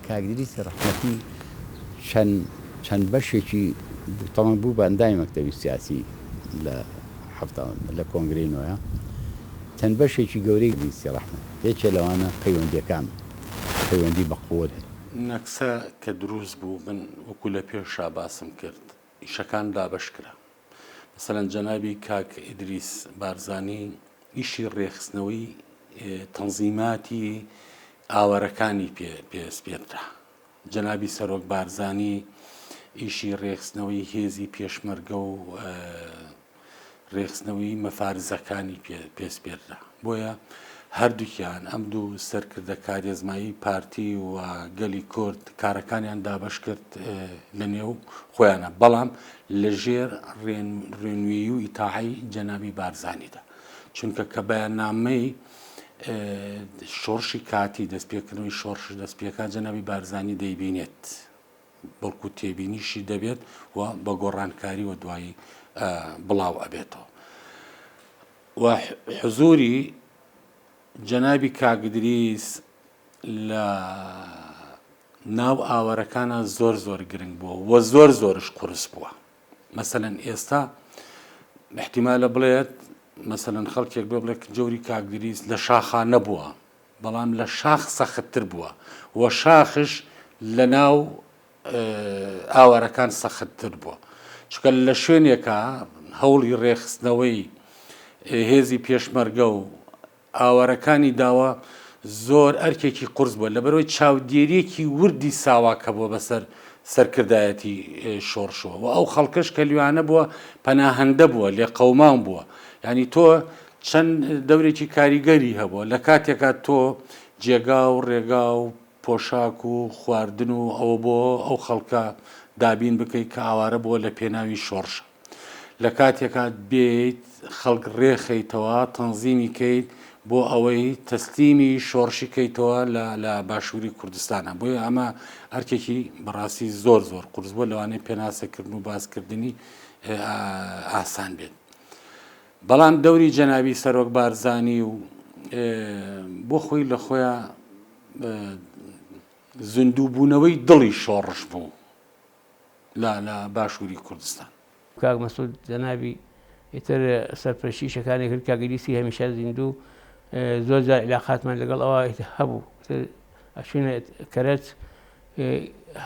کاک ئیدریسی ڕەحمەتی چەند بەشێکی تەواو بوو بە ئەندامی مەکتەبی سیاسی لە کۆنگرەی نۆیە چەند بەشێکی گەورەی ئیدریسی ڕەحمەت یەکێ لەوانە پەیوەندیەکان پەیوەندی بە قووت نەکسە کە دروست بوو من وەکو لە پێشا باسم کرد ئیشەکان دابەش کرا. مەسەلەن جەنابی کاک ئیدریس بارزانی ئیشی ڕێخستنەوەی تەنزیماتی ئاوەرەکانی پێسپێردا. جەنابی سەرۆک بارزانی ئیشی ڕێخستنەوەی هێزی پێشمەرگە و ڕێخستنەوەی مەفارزەکانی پێسپێردا. بۆیە هەردووکیان ئەم دوو سەرکردە کارێزمایی پارتی و گەلی کورد کارەکانیان دابەش کرد لە نێو خۆیانە. بەڵام لە ژێر ڕێنووی و ئیتاعی جەنابی بارزانیدا. چونکە کە بەیاننامەی شۆڕشی کاتی دەستپێکردنەوەی شۆڕش دەستپێکا جەنابی بارزانی دەیبینێت بەڵکو تێبینیشی دەبێت و بە گۆڕانکاری و دوایی بڵاو ئەبێتەوە. و حزوری جەنابی کاک ئیدریس لە ناو ئاوەرەکانە زۆر گرنگ بووە و زۆرش قورس بووە. مەسەلەن ئێستا احتیمالە بڵێت مەسەلەن خەڵکێک بڵێ جۆری کاک ئیدریس لە شاخا نەبووە، بەڵام لە شاخ سەختتر بووە و شاخش لە ناو ئاوەرەکان سەختتر بووە. چکە لە شوێنێکە هەوڵی ڕێخستنەوەی هێزی پێشمەرگە و ئاوەرەکانی داوە زۆر ئەرکێکی قورس بووە لەبەرەوەی چاودێریەکی وردی ساواکە بووە بەسەر سەرکردایەتی شۆڕشەوە و ئەو خەڵکەش کە لیوانە بووە پەناهەندە بووە لێ قەومان بووە ینی تۆ چەند دەورێکی کاریگەری هەبووە لە کاتێکات تۆ جێگا و ڕێگا و پۆشاک و خواردن و ئەوە بۆ ئەو خەڵکە دابین بکەیت کە ئاوارە بووە لە پێناوی شۆڕشە لە کاتێکات بێت خەڵک ڕێخەیتەوە تەنزیمی کەیت بۆ ئەوەی تەسلیمی شۆڕشی کەیتەوە لە باشووری کوردستانە بۆیە ئەمە ئەرکێکی بەڕاستی زۆر قورس بووە لەوانەیە پێناسەکردن و باسکردنی ئاسان بێت بەڵام دەوری جەنابی سەرۆک بارزانی و بۆ خۆی لە خۆیان زیندووبوونەوەی دڵی شۆڕش بوو لە باشووری کوردستان کاک مەسعود جەنابی ئیتر سەرپەرشتی شەکانی کرد کاگەلیسی هەمیشە زیندوو زۆر جار علاقاتمان لەگەڵ ئەوە هەبوو ئەچوونە کەرەت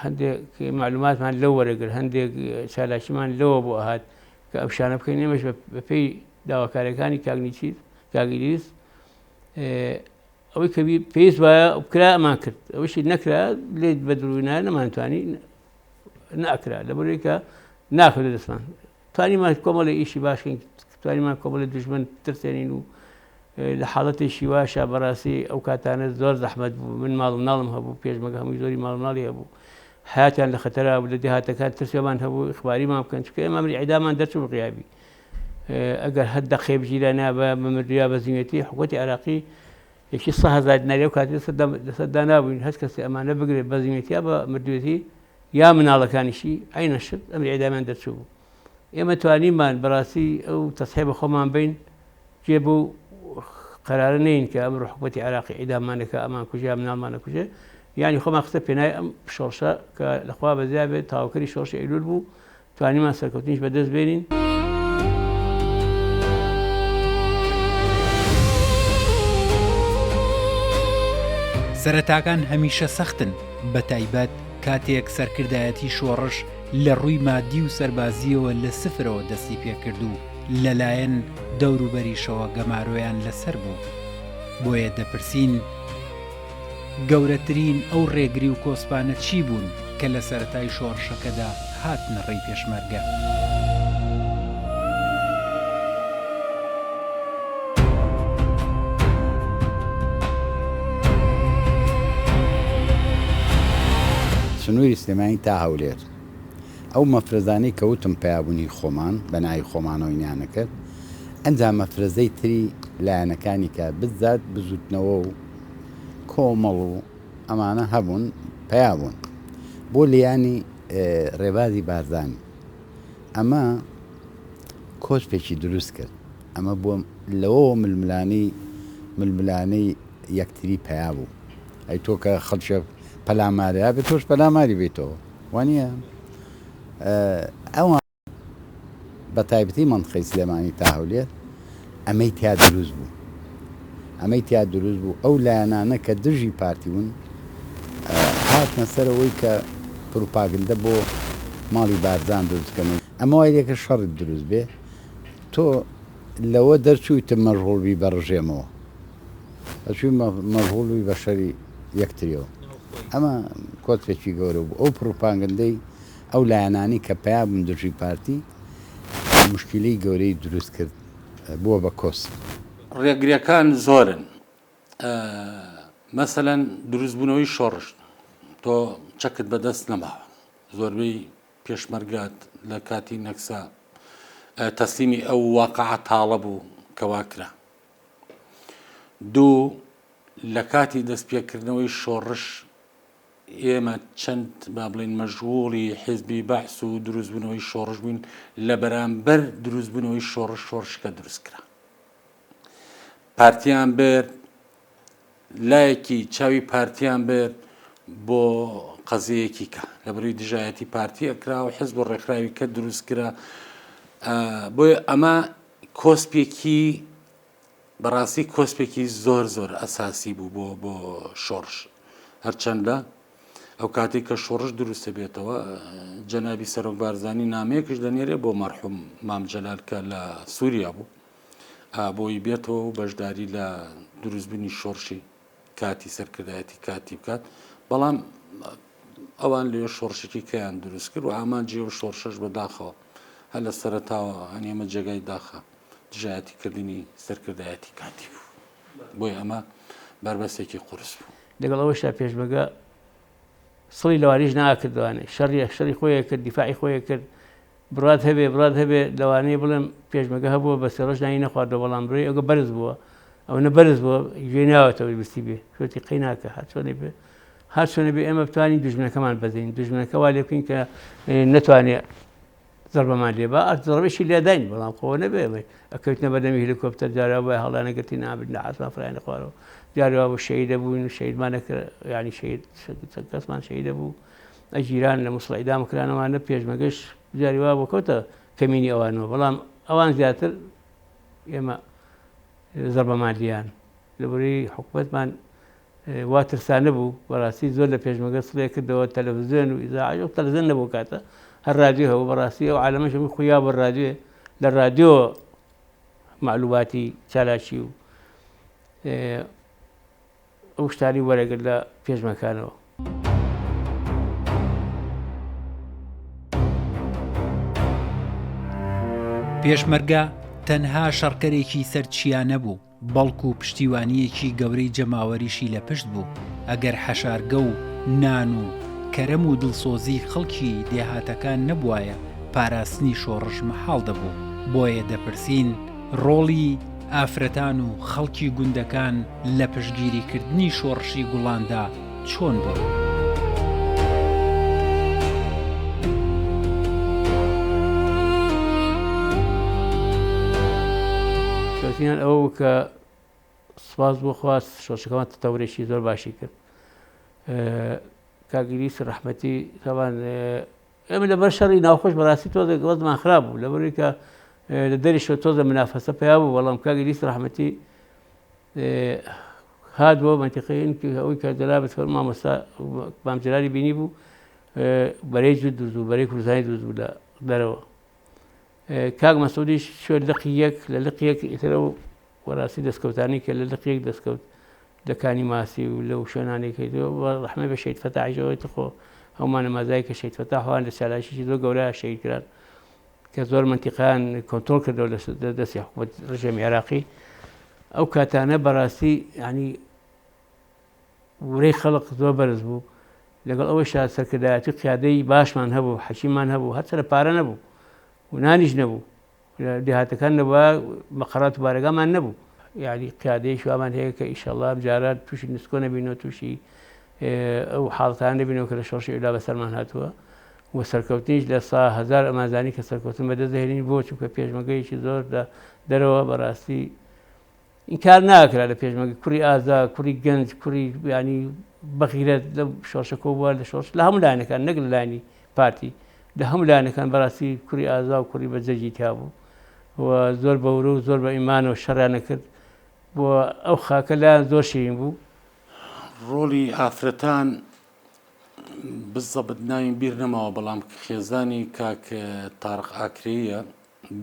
هەندێک معلوماتمان لەو وەرەگرت هەندێک چالاکیمان لەوە بۆ ئەهات کە ئەو شانە بکەین نێمەش بەپێی داواکارەکانی کاگلیس ئەوەی کە پێویست وایە بکرا ئەمان کرد ئەوەشی نەکرا لێت بە دروینا نەمانتوانی نەئەکرا لەبەرەوەی کە ناکرد دەستمان توانیمان کۆمەڵی ئیشی باشین توانیمان کۆمەڵی دژمن ترسێنین و لە حاڵەتێکی واشە بەڕاستی ئەو کاتانە زۆر زەحمەت بوو من ماڵ ناڵم هەبوو پێشمەگە هەمووی زۆری ماڵ ناڵی هەبوو حیاتیان لە خەتەرا بوو لە دێهاتەکان ترسێمان هەبوو ئیخباریمان بکەن چکە ئێمە ئەمری ئیعدامان دەرچوو بڕیابی ئەگەر هەر دەقێ بگیرە نابە مەمردویا بەزیمەتی حکوومەتی عێراقی یەکی 100,000 دیناری و کاتی دەسەتدا نابووین هەست کەسی ئەمانە بگرێت بەزیمەتیا بە مردوێتی یا مناڵەکانیشی عینە شت ئەمری ئیعدامیان دەرچوو بوو ئێمە توانیمان بەڕاستی ئەو تەسحێ بە خۆمان بین جێ بوو قرارە نین کە ئەمڕۆ حکوومەتی عێراقی ئیعداممانەکە ئەمان کوژیا مناڵمانە کوژێ یعنی خۆمان خستە پێنای ئەم شۆڕشە کە لەخوا بەزیا بێت تاواکەری شۆڕشی ئەیلول بوو توانیمان سەرکەوتنیش بەدەست بێنین. سەرەتاکان هەمیشە سەختن بە تایبەت کاتێک سەرکردایەتی شۆڕش لە ڕووی مادی و سەربازیەوە لە سفرەوە دەستی پێکرد و لەلایەن دەوروبەریشەوە گەمارۆیان لەسەر بوو بۆیە دەپرسین گەورەترین ئەو ڕێگری و کۆسپانە چی بوون کە لە سەرەتای شۆڕشەکەدا هاتنە ڕێی پێشمەرگە. سنووری سلێمانی تا هەولێر ئەو مەفرەزانەی کەوتم پیابوونی خۆمان بە ناوی خۆمانەوەی نیانەکرد ئەنجام مەفرەزەی تری لایەنەکانی کە بزات بزوتنەوە و کۆمەڵ و ئەمانە هەبوون پیابوون بۆ لیانی ڕێبازی بارزانی ئەمە کۆچپێکی دروست کرد ئەمە بۆ لەوە ململانەی یەکتری پیابوو ئەی تۆ کە خەڵکە پەلامارەیە بێت تۆش پەلاماری بێتەوە وانە ئەوە بە تایبەتی مەنطقەی سلێمانی تا هەولێر ئەمەی تیا دروست بوو ئەو لایەنانە کە دژی پارتی بوون هاتنە سەرەوەی کە پروپاگندە بۆ ماڵی بارزان دروستکەن ئەمە وای لێکە شەڕت دروست بێ تۆ لەوە دەرچوویتە مەشغوڵبی بە ڕژێمەوە ئەچووی مەشغوڵبی بە شەری یەکتریەوە ئەمە کۆچێکی گەورە بوو ئەو پروپاگندەی ئەو لایەنانی کە پیا بوون دژی پارتی مشکلەی گەورەی دروست کرد بووە بە کۆس. ڕێگریەکان زۆرن مەسەلەن دروستبوونەوەی شۆڕش تۆ چەکت بەدەست نەماوە زۆربەی پێشمەرگات لە کاتی نەکسا تەسلیمی ئەو واقعە تاڵە بوو کەواکرا دوو لە کاتی دەستپێکردنەوەی شۆڕش ئێمە چەند با بڵێن مەژغوڵی حیزبی بەحس و دروستبوونەوەی شۆڕش بووین لە بەرامبەر دروستبوونەوەی شۆڕشکە دروستکرا پارتیان بێت لایەکی چاوی پارتیان بێت بۆ قەزەیەکی کە لە بەروی دژایەتی پارتی ئەکرا و حیزب و ڕێکخراوی کە دروستکرا بۆیە ئەمە کۆسپێکی بەڕاستی کۆسپێکی زۆر ئەساسی بوو بۆ شۆڕش هەرچەندە ئەو کاتێک کە شۆڕش دروستە بێتەوە جەنابی سەرۆک بارزانی نامەیەکش دەنێرێ بۆ مەرحوم مام جەلال کە لە سووریا بوو بۆی بێتەوە و بەشداری لە دروستبوونی شۆڕشی کاتی سەرکردایەتی کاتی بکات بەڵام ئەوان لێ شۆڕشێکی کەیان دروست کرد و ئامانجی و شۆڕشەش بەداخەوە هەر لە سەرەتاوە ئەنێمە جێگای داخە دژایەتیکردنی سەرکردایەتی کاتی بوو بۆی ئەمە بربەسێکی قورس بوو لەگەڵ ئەوەشتا پێشمەرگە سڵی لەوانیش ناکردوانێ شەڕی خۆیە کرد دیفاعی خۆیە کرد برات هەبێ لەوانەیە بڵێم پێشمەرگە هەبووە بە سێڕۆژ نانی نەخواردەوە بەڵام بڕێ ئەوگە بەرز بووە ئەو نەبەرز بووە گوێ ناوەتەوەی بستی بێ شوێتی قەی ناکە هەر چۆنێ بێ ئێمە بتوانین دوژمنەکەمان بەزین دوژمنەکە وا لێ بکەین کە نەتوانێت زەربەمان لێ بە زەڕبێکی لێداین بەڵام خۆ نەبێ ئەکەوتنە بەدەمی هلیکۆپتەر جارا بە هەڵانەگەتی نابن لە عاسمان فرای نەخوارەوە جارەوە بۆ شەهیدە بووین و شەهیدمانەکرد ینی کەسمان شەهیدە بوو ئەجیران لە مووسڵ ئیدامکرانەوانە پێشمەرگەش جاری وا بۆ کەوتە کەمینی ئەوانەوە بەڵام ئەوان زیاتر ئێمە زەربەمان لیان لەبەرەوەی حکوومەتمان وا ترسانە بوو بەڕاستی زۆر لە پێشمەرگە سڵێ کردەوە تەلەڤیزیۆن و ئیزاعەج و تەلەڤیزیۆن نەبوو کاتە هەر رادیۆ هەبوو بەڕاستی ئەو عالەمەش هەمووی خویا بە رادیۆ لە رادیۆ معلوماتی چالاکی و ئەو شتانی وەرەگرت لە پێشمەکانەوە. پێشمەرگە تەنها شەڕکەرێکی سەرچیان نەبوو بەڵکو و پشتیوانیەکی گەورەی جەماوەریشی لە پشت بوو ئەگەر حەشارگە و نان و کەرەم و دڵسۆزی خەڵکی دێهاتەکان نەبوایە پاراستنی شۆڕش مەحاڵ دەبوو بۆیە دەپرسین ڕۆڵی ئافرەتان و خەڵکی گوندەکان لە پشتگیریکردنی شۆڕشی گوڵاندا چۆن بوو؟ کەوتیان ئەوە کە سوپاس بۆ خواست شۆڕشەکەمان تەورێکی زۆر باشی کرد کاگیریس ڕەحمەتی تاوان ئێمە لەبەر شەڕی ناوخۆش بەڕاستی تۆزێک وەزمان خراپ بوو لەبەرەوەی کە لە دەریشەوە تۆزە منافەسە پیا بوو بەڵام کاگیریس ڕەحمەتی هاتبووە منتیقەیەن ئەوەی کە جەنابەت مامۆستا مامجلاری بینی بوو بەرەی جوود دروست بوو بەرەی کوردستانی دروست بوو لە دەرەوە کاک مەسعودیش شوێ لقی یەک لە لقی یەک ئیترە و وەڕاستی دەستکەوتانی کە لە لقی یەک دەستکەوت دەکانی ماسی و لەو شوێنانەی کردەوە ڕەحمە بە شەید فەتاحیشەوەی خۆ هەمومان نەمازای کە شەید فەتاح هەوان لە چالاشیی زۆر گەورەیە شەید کران کە زۆر منتیقەیان کۆنتڕۆڵ کردەوە لە دەستی حکوومەت ڕژێمی عێراقی ئەو کاتانە بەڕاستی ینی وەرەی خەڵق زۆر بەرز بوو لەگەڵ ئەوەشدا سەرکردایەتی قیادەی باشمان هەبوو حەکیممان هەبوو هەر سەرە پارە نەبوو و نانیش نەبوو دێهاتەکان نەبووە مەقەڕات و بارەگامان نەبوو یعنی قیادەی شوامان هەیە کە ئیشەڵڵا بجارات تووشی نسکۆ نەبینەوە تووشی ئەو حاڵتان نەبینەوە کە لە شۆڕشی ئێلا بەسەرمان هاتووە و سەرکەوتنیش لە سا هەزار ئەمازانی کە سەرکەوتن بەدەستدەهێنین بۆ چونکە پێشمەرگەیەکی زۆر دەرەوە بەڕاستی ئینکار ناکرا لە پێشمەرگە کوڕی ئازا کوڕی گەنج کوڕی ینی بەغیرەت لە شۆڕشەکە بووە لە شۆڕش لە هەموو لایەنەکان نەک لە لایەنی پارتی لە هەموو لایەنەکان بەڕاستی کوڕی ئازا و کوڕی بەجەجی تیا بوو و زۆر بەورە و زۆر بە ئیمانەوە شەڕیان نەکرد بۆ ئەو خاکە لایەن زۆر شیرین بوو. ڕۆڵی ئافرەتان بزەبت ناوین بیر نەماوە بەڵام خێزانی کاک تارق ئاکرەیە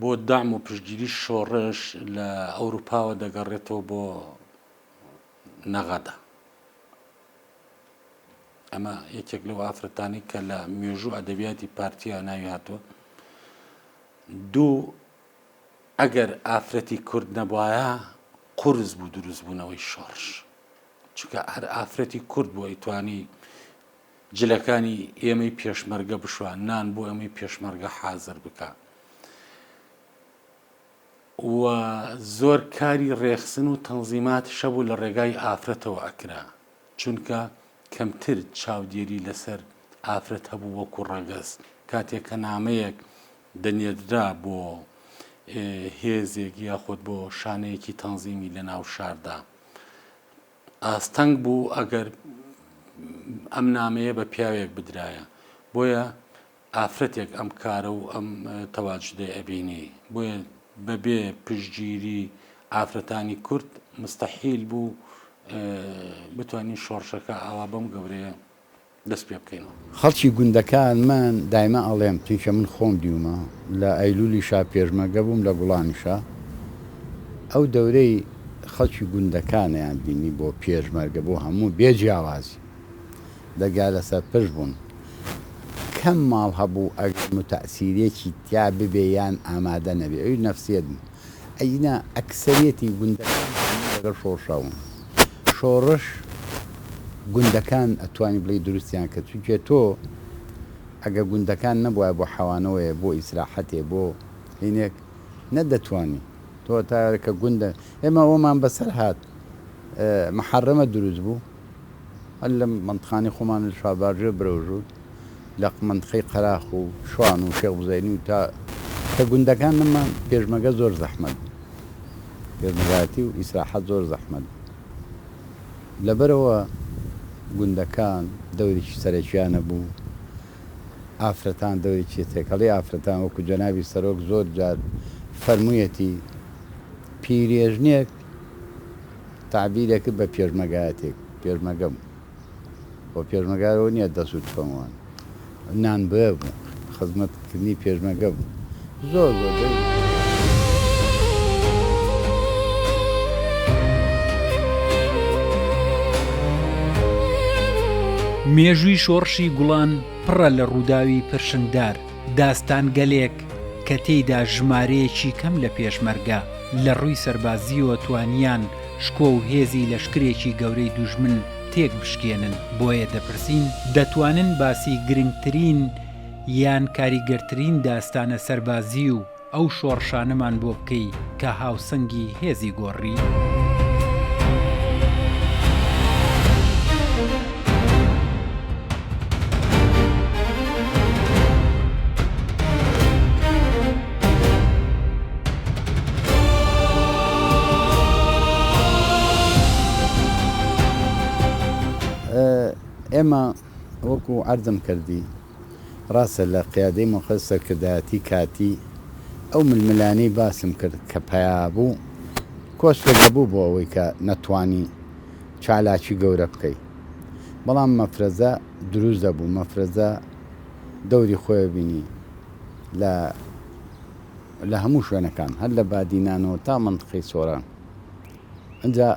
بۆ دام و پشتگیری شۆڕش لە ئەوروپاوە دەگەڕێتەوە بۆ نەغەدا ئەمە یەکێک لەو ئافرەتانی کە لە مێژوو ئەدەبیاتی پارتیە ناوی هاتووە دوو ئەگەر ئافرەتی کورد نەبوایە قورس بوو دروست بوونەوەی شۆڕش چونکە هەر ئافرەتی کورد بۆ ئەیتوانی جلەکانی ئێمەی پێشمەرگە بشوان نان بۆ ئەمەی پێشمەرگە حازر بکە و زۆر کاری ڕێخسن و تەنزیمات شەبوو لە ڕێگای ئافرەتەوە ئەکرا چونکە کەمتر چاودێری لەسەر ئافرەت هەبوو وەکو ڕەگەز کاتێک کە نامەیەک دەنێدرا بۆ هێزێک یاخود بۆ شانەیەکی تەنزیمی لە ناو شاردا ئاستەنگ بوو ئەگەر ئەم نامەیە بە پیاوێک بدرایە بۆیە ئافرەتێک ئەم کارە و ئەم تەواجدەی ئەبینی بۆیە بەبێ پشتگیری ئافرەتانی کورد مستەحیل بوو بتوانین شۆڕشەکە ئاوا بەم گەورەیە دەست پێ بکەینەوە. خەڵکی گوندەکانمان دایمە ئەڵێم چونکە من خۆم دیومە لە ئەیلولیشا پێشمەرگە بووم لە گوڵانیشا ئەو دەورەی خەڵکی گوندەکانیان بینی بۆ پێشمەرگە بۆ هەموو بێجیاوازی دەگا لەسەر پشت بوون کەم ماڵ هەبوو ئەگەر متەسیرێکی تیا ببێ یان ئامادە نەبێ ئەوی نەفسیەت بوو ئەینا ئەکسەرێتی گوندەکان لەگەڵ شۆڕشەون شۆڕش گوندەکان ئەتوانی بڵێ دروستیان کە چونکە تۆ ئەگە گوندەکان نەبووە بۆ حەوانەوەیە بۆ ئیسراحەتێ بۆ هینێک نەدەتوانی تۆ تاکە گوندە ئێمە ئەومان بەسەر هات محەرەمە دروست بوو هەر لە منتخانی خۆمان لە شاباژێ برەوژوت لە منتخەی قەراخ و شوان و شێخ بوزەینی و تا کە گوندەکان نمان پێشمەگە زۆر زەحمەت پێشمەگاتی و ئیسراحەت زۆر زەحمەت لەبەرەوە گوندەکان دەورێکی سەرەکیانە بوو ئافرەتان دەورێکی تێکەڵی ئافرەتان وەکو جەنابی سەرۆک زۆر جار فەرموویەتی پیرێژنێک تعبیرێکرد بە پێشمەگایەتێک پێشمەگەم بۆ پێشمەگارەوە نییە دەسوود فەموان نان بە بوو خزمەتکردنی پێشمەگە بوو زۆر زۆر مێژووی شۆڕشی گوڵان پڕە لە ڕووداوی پرشندار داستان گەلێک کە تێیدا ژمارەیەکی کەم لە پێشمەرگە لە ڕووی سەربازیەوە توانیان شکۆ و هێزی لەشکرێکی گەورەی دوژمن تێک بشکێنن بۆیە دەپرسین دەتوانن باسی گرنگترین یان کاریگەرترین داستانە سەربازی و ئەو شۆڕشانەمان بۆ بکەی کە هاوسەنگی هێزی گۆڕی؟ ئێمە وەکو عەرزم کردی ڕاستە لە قیادەی مۆخەز سەرکردایەتی کاتی ئەو ململانەی باسم کرد کە پیا بوو کۆشتێکە بوو بۆ ئەوەی کە نەتوانی چالاکی گەورە بکەیت بەڵام مەفرەزە دروست دەبوو مەفرەزە دەوری خۆی بینی لە هەموو شوێنەکان هەر لە بادینانەوە تا منتقەی سۆران ئەجا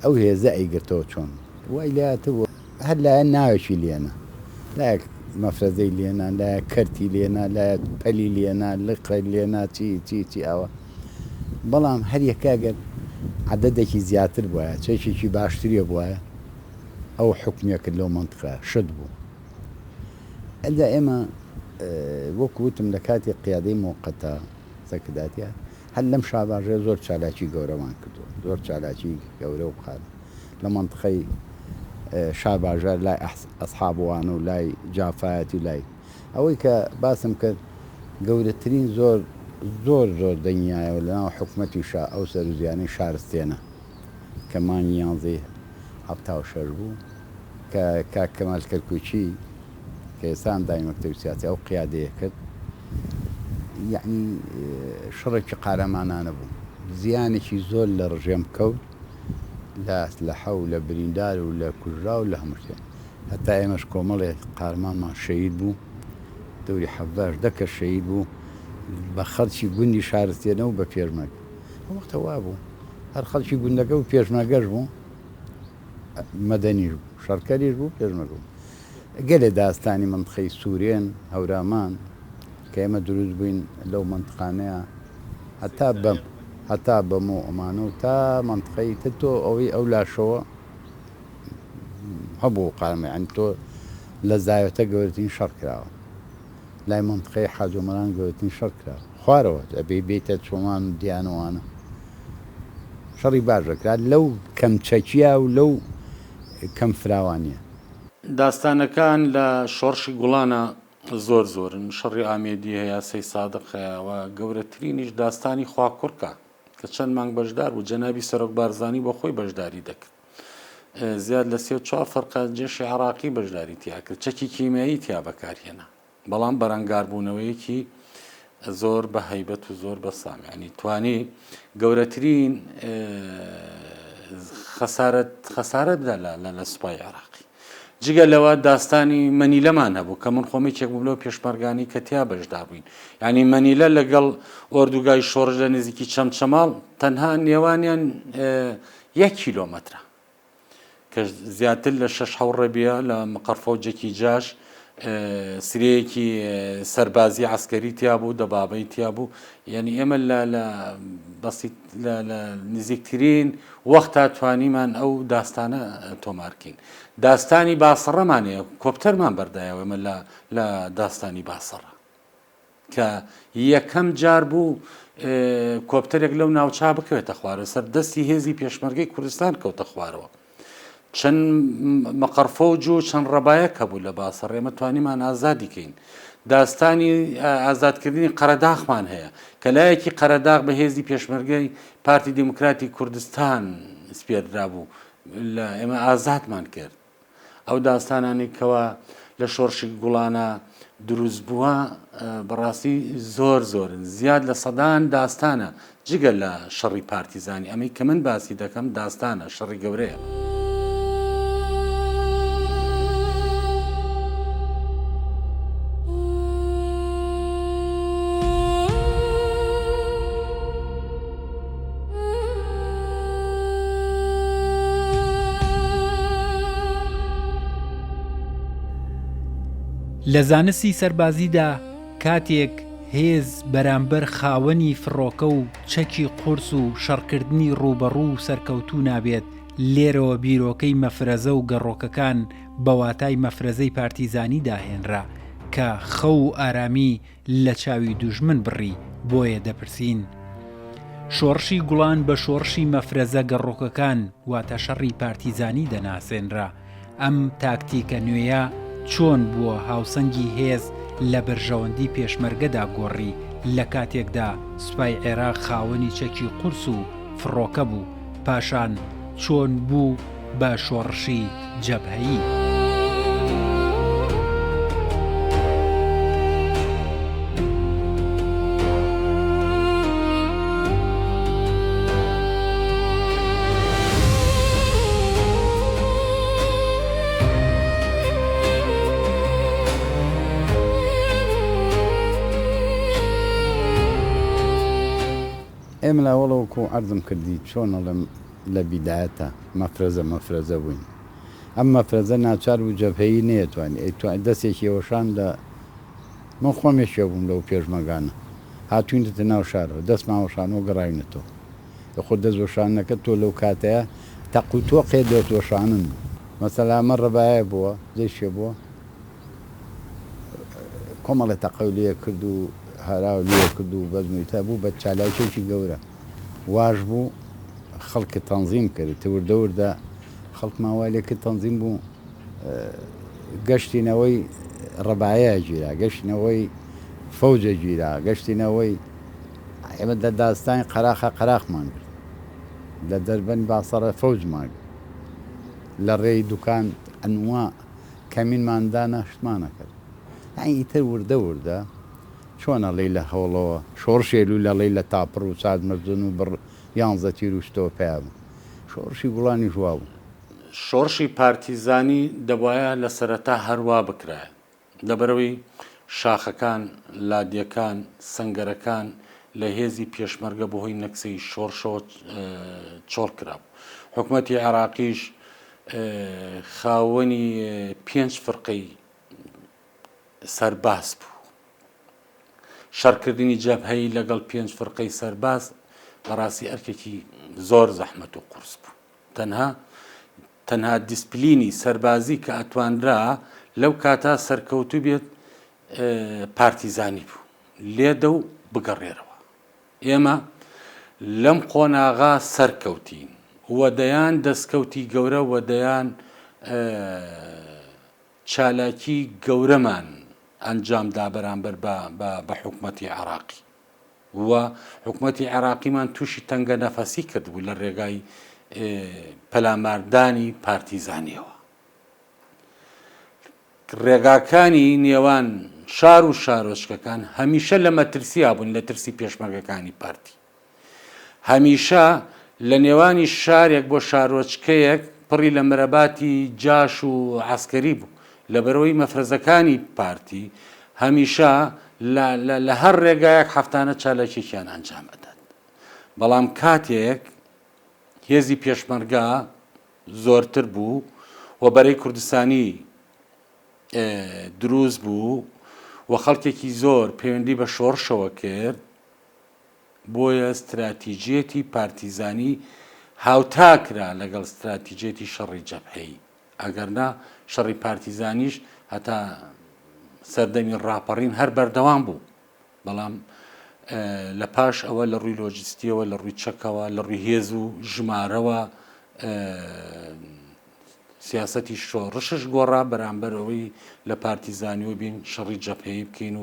ئەو هێزە ئەیگرتەوە چۆن وای لاتەوە هەر لایە ناوێکی لێنە لایەک مەفرەزەی لێنە لایە کەرتی لێنە لایە پەلی لێنە لقڕی لێنە چی ئەوە بەڵام هەر یەکاگەر عەدەدێکی زیاتر بووە چێکێکی باشتریە بووە ئەو حکومیەکرد لەو منتقە شت بوو ئەدا ئێمە وەکو وتم لە کاتی قیادەی موقەتە سەرکردایەتیە هەر لەم شاباژێ زۆر چالاکی گەورەمان کردو زۆر چالاکی گەورە و بخات لە منتقەی شاباژار لای ئەسحابوان و لای جافایەتی و لای ئەوەی کە باسم کرد گەورەترین زۆر دەنیایەوە لەناو حکومەتی ئەو سەرزیانەی شارستێنە کە مانگی 11 بوو کە کاک کەمال کەرکوچی کە ئێستا دای مەکتەبی سیاسی ئەو قیادەیە کرد یعنی شڕێکی قارەمانانە بوو زیانێکی زۆر لە ڕژێم کەوت لە حەو لە بریندار و لە کوژرا و لە هەموو شتێ هەتا ئێمەش کۆمەڵێ قارمانمان شەهید بوو دەوری 17 شەهید بوو بە خەڵکی گوندی شارستێنەوە بە پێشمەرگ وەختە وا بوو هەر خەڵکی گوندەکە و پێشمەرگەش بوو مەدەنیش بوو شەڕکەریش بوو پێشمەرگ بوو گەلێ داستانی منتقەی سوورێن هەورامان کە ئێمە دروست بووین لەو منتقانەیە هەتا بەم و ئەمانە و تا منتقەی تۆ ئەوەی ئەو لاشەوە هەبوو قارمە تۆ لە زاوێتە گەورەترین شەڕ کراوە لای منتقەی حاجۆمەران گەورەترین شەڕ کراوە خوارەوە ئەبێ بێتە چۆمان و دیانەوانە شەڕی باشەکرا لەو کەم چەکیە و لەو کەم فراوانیە داستانەکان لە شۆڕشی گوڵانە زۆرن شەڕی ئامێدی هەیە سەی سادق هەیەەوە گەورەترینیش داستانی خواکوڕکە کە چەند مانگ بەشدار و جەنابی سەرۆک بارزانی بۆ خۆی بەشداری دەکرد زیاد لە 34 فەرقە جێشی عراقی بەشداری تیا کرد چەکی کیمیایی تیا بەکارهێنا بەڵام بەرەنگاربوونەوەیەکی زۆر بە هەیبەت و زۆر بە سامیانی توانی گەورەترین خەسارەت بدە لە سوپای عراقی جگە لەوە داستانی مەنیلەمان هەبوو کە من خۆمێکێک بوو لەو پێشمەرگانی کە تیا بەشدار بووین ینی مەنیلە لەگەڵ ئۆردوگای شۆڕژ لە نزیکی چەمچەماڵ تەنها نێوانیان 1 کیلۆمەترە کە زیاتر لە 6 ڕێبیە لە مقەرفەوجێکی جاش سرەیەکی سەربازی عسکەری تیا بوو دەبابەی تیا بوو یعنی ئێمە لە بەسیط لە نزیکترین وەختا توانیمان ئەو داستانە تۆمارکەین داستانی باسەڕەمانەیە کۆپتەرمان بەردایەوە ئێمە لە داستانی باسەڕە کە یەکەم جار بوو کۆپتەرێک لەو ناوچا بکەوێتە خوارە سەر دەستی هێزی پێشمەرگەی کوردستان کەوتە خوارەوە چەند مەقەرفەوج و چەند ڕەبایەک هەبوو لە باسەڕ ئێمە توانیمان ئازادیکەین داستانی ئازادکردنی قەرەداغمان هەیە کە لایەکی قەرەداغ بە هێزی پێشمەرگەی پارتی دیموکراتی کوردستان سپێردرا بوو لە ئێمە ئازادمان کرد ئەو داستانانی کەوا لە شۆڕشی گوڵانە دروست بووە بەڕاستی زۆرن زیاد لە سەدان داستانە جگە لە شەڕی پارتیزانی ئەمەی کە من باسی دەکەم داستانە شەڕی گەورەیە لە زانستی سەربازیدا کاتێک هێز بەرامبەر خاوەنی فڕۆکە و چەکی قورس و شەڕکردنی ڕوبەڕوو و سەرکەوتوو نابێت لێرەوە بیرۆکەی مەفرەزە و گەڕۆکەکان بەواتای مەفرەزەی پارتیزانی داهێنرا کە خەو و ئارامی لە چاوی دوژمن بڕی بۆیە دەپرسین شۆڕشی گوڵان بە شۆڕشی مەفرەزە گەڕۆکەکان واتە شەڕی پارتیزانی دەناسێنرا ئەم تاکتیکە نوێیە چۆن بووە هاوسەنگی هێز لە بەرژەوەندی پێشمەرگەدا گۆڕی لە کاتێکدا سوپای عێراق خاوەنی چەکی قورس و فڕۆکە بوو پاشان چۆن بوو بە شۆڕشی جەبهەیی ئێمە لاوەڵەوەکو عەرزم کردی چۆنەڵم لە بیدایەتە مەفرەزە بووین ئەم مەفرەزە ناچار و جەبهەیی نەیەتوانێت دەستێکی ئەوەشان لە من خۆمێکێ بووم لەو پێشمەگانە هاتوینتە ناو شارەوە دەستماوەشانەوە گەڕاوینەتەوە خۆ دەستوەشانەکە تۆ لەو کاتەیە تەقوتۆ قێدێتوەشانن مەسەلا ئەمە ڕەبایە بووە دەیشێ بووە کۆمەڵە تەقەی لێ کرد و هەراو لێ کرد و بەزمویتە بوو بە چالاکێکی گەورە واش بوو خەڵکە تەنزیم کرد وردەوردە خەڵک ماوالێکە تەنزیم بوو گەشتینەوەی ڕەبایە گیرا گەشتینەوەی فەوجە گیرا گەشتینەوەی ئێمە دە داستانی قەراخمان کرد لە دەربەن باسەڕە فەوجمان کرد لە ڕێی دوکان ئەنوا کەمینماندانە شتمانە کرد ئیتر وردە چۆنە لەی لە هەوڵەوە شۆڕشێل و لە لەی لە تاپڕ و چاد مەزن و بڕ 11 تیر و شتەوە پیا بوو شۆڕشی گوڵانی ژوا بوو شۆڕشی پارتیزانی دەبایە لە سەرەتا هەروە بکرایە لەبەرەوەی شاخەکان لادیەکان سەنگەرەکان لە هێزی پێشمەرگە بەهۆی نەکسەی شۆڕشەوە چۆڵ کرابوو حکوومەتی عێراقیش خاوەنی 5 فرقەی سەرباز بوو شەڕکردنی جەبهەیی لەگەڵ 5 فرقەی سەرباز بەڕاستی ئەرکێکی زۆر زەحمەت و قورس بوو تەنها دیسپلینی سەربازی کە ئەتوانرا لەو کاتا سەرکەوتوو بێت پارتیزانی بوو لێدە و بگەڕێرەوە ئێمە لەم قۆناغا سەرکەوتین وەدەیان دەستکەوتی گەورە وەدەیان چالاکی گەورەمان ئەنجامدا بەرامبەر بە حکوومەتی عێراقی وە حکوومەتی عێراقیمان تووشی تەنگە نەفەسی کرد بوو لە ڕێگای پەلاماردانی پارتیزانیەوە ڕێگاکانی نێوان شار و شارۆچکەکان هەمیشە لە مەترسیا بوون لە ترسی پێشمەرگەکانی پارتی هەمیشە لە نێوانی شارێک بۆ شارۆچکەیەک پڕی لە مرەباتی جاش و عسکەری بوو لەبەرەوەی مەفرەزەکانی پارتی هەمیشە لە هەر ڕێگایەک هەفتانە چالاکێکیان ئەنجام ئەدات بەڵام کاتێک هێزی پێشمەرگا زۆرتر بوو و بەرەی کوردستانی دروست بوو و خەڵکێکی زۆر پەیوەندی بە شۆڕشەوە کرد بۆیە استراتیژیەتی پارتیزانی هاوتاکرا لەگەڵ استراتیژیەتی شەڕی جەبهەی ئەگەرنا شەڕی پارتیزانیش هەتا سەردەمی ڕاپەڕین هەر بەردەوام بوو بەڵام لە پاش ئەوە لە ڕووی لۆجستیەوە لە ڕووی چەکەوە لە ڕووی هێز و ژمارەوە سیاسەتی شۆڕشش گۆڕا بەرامبەرەوەی لە پارتیزانیەوە بین شەڕی جەبهەی بکەین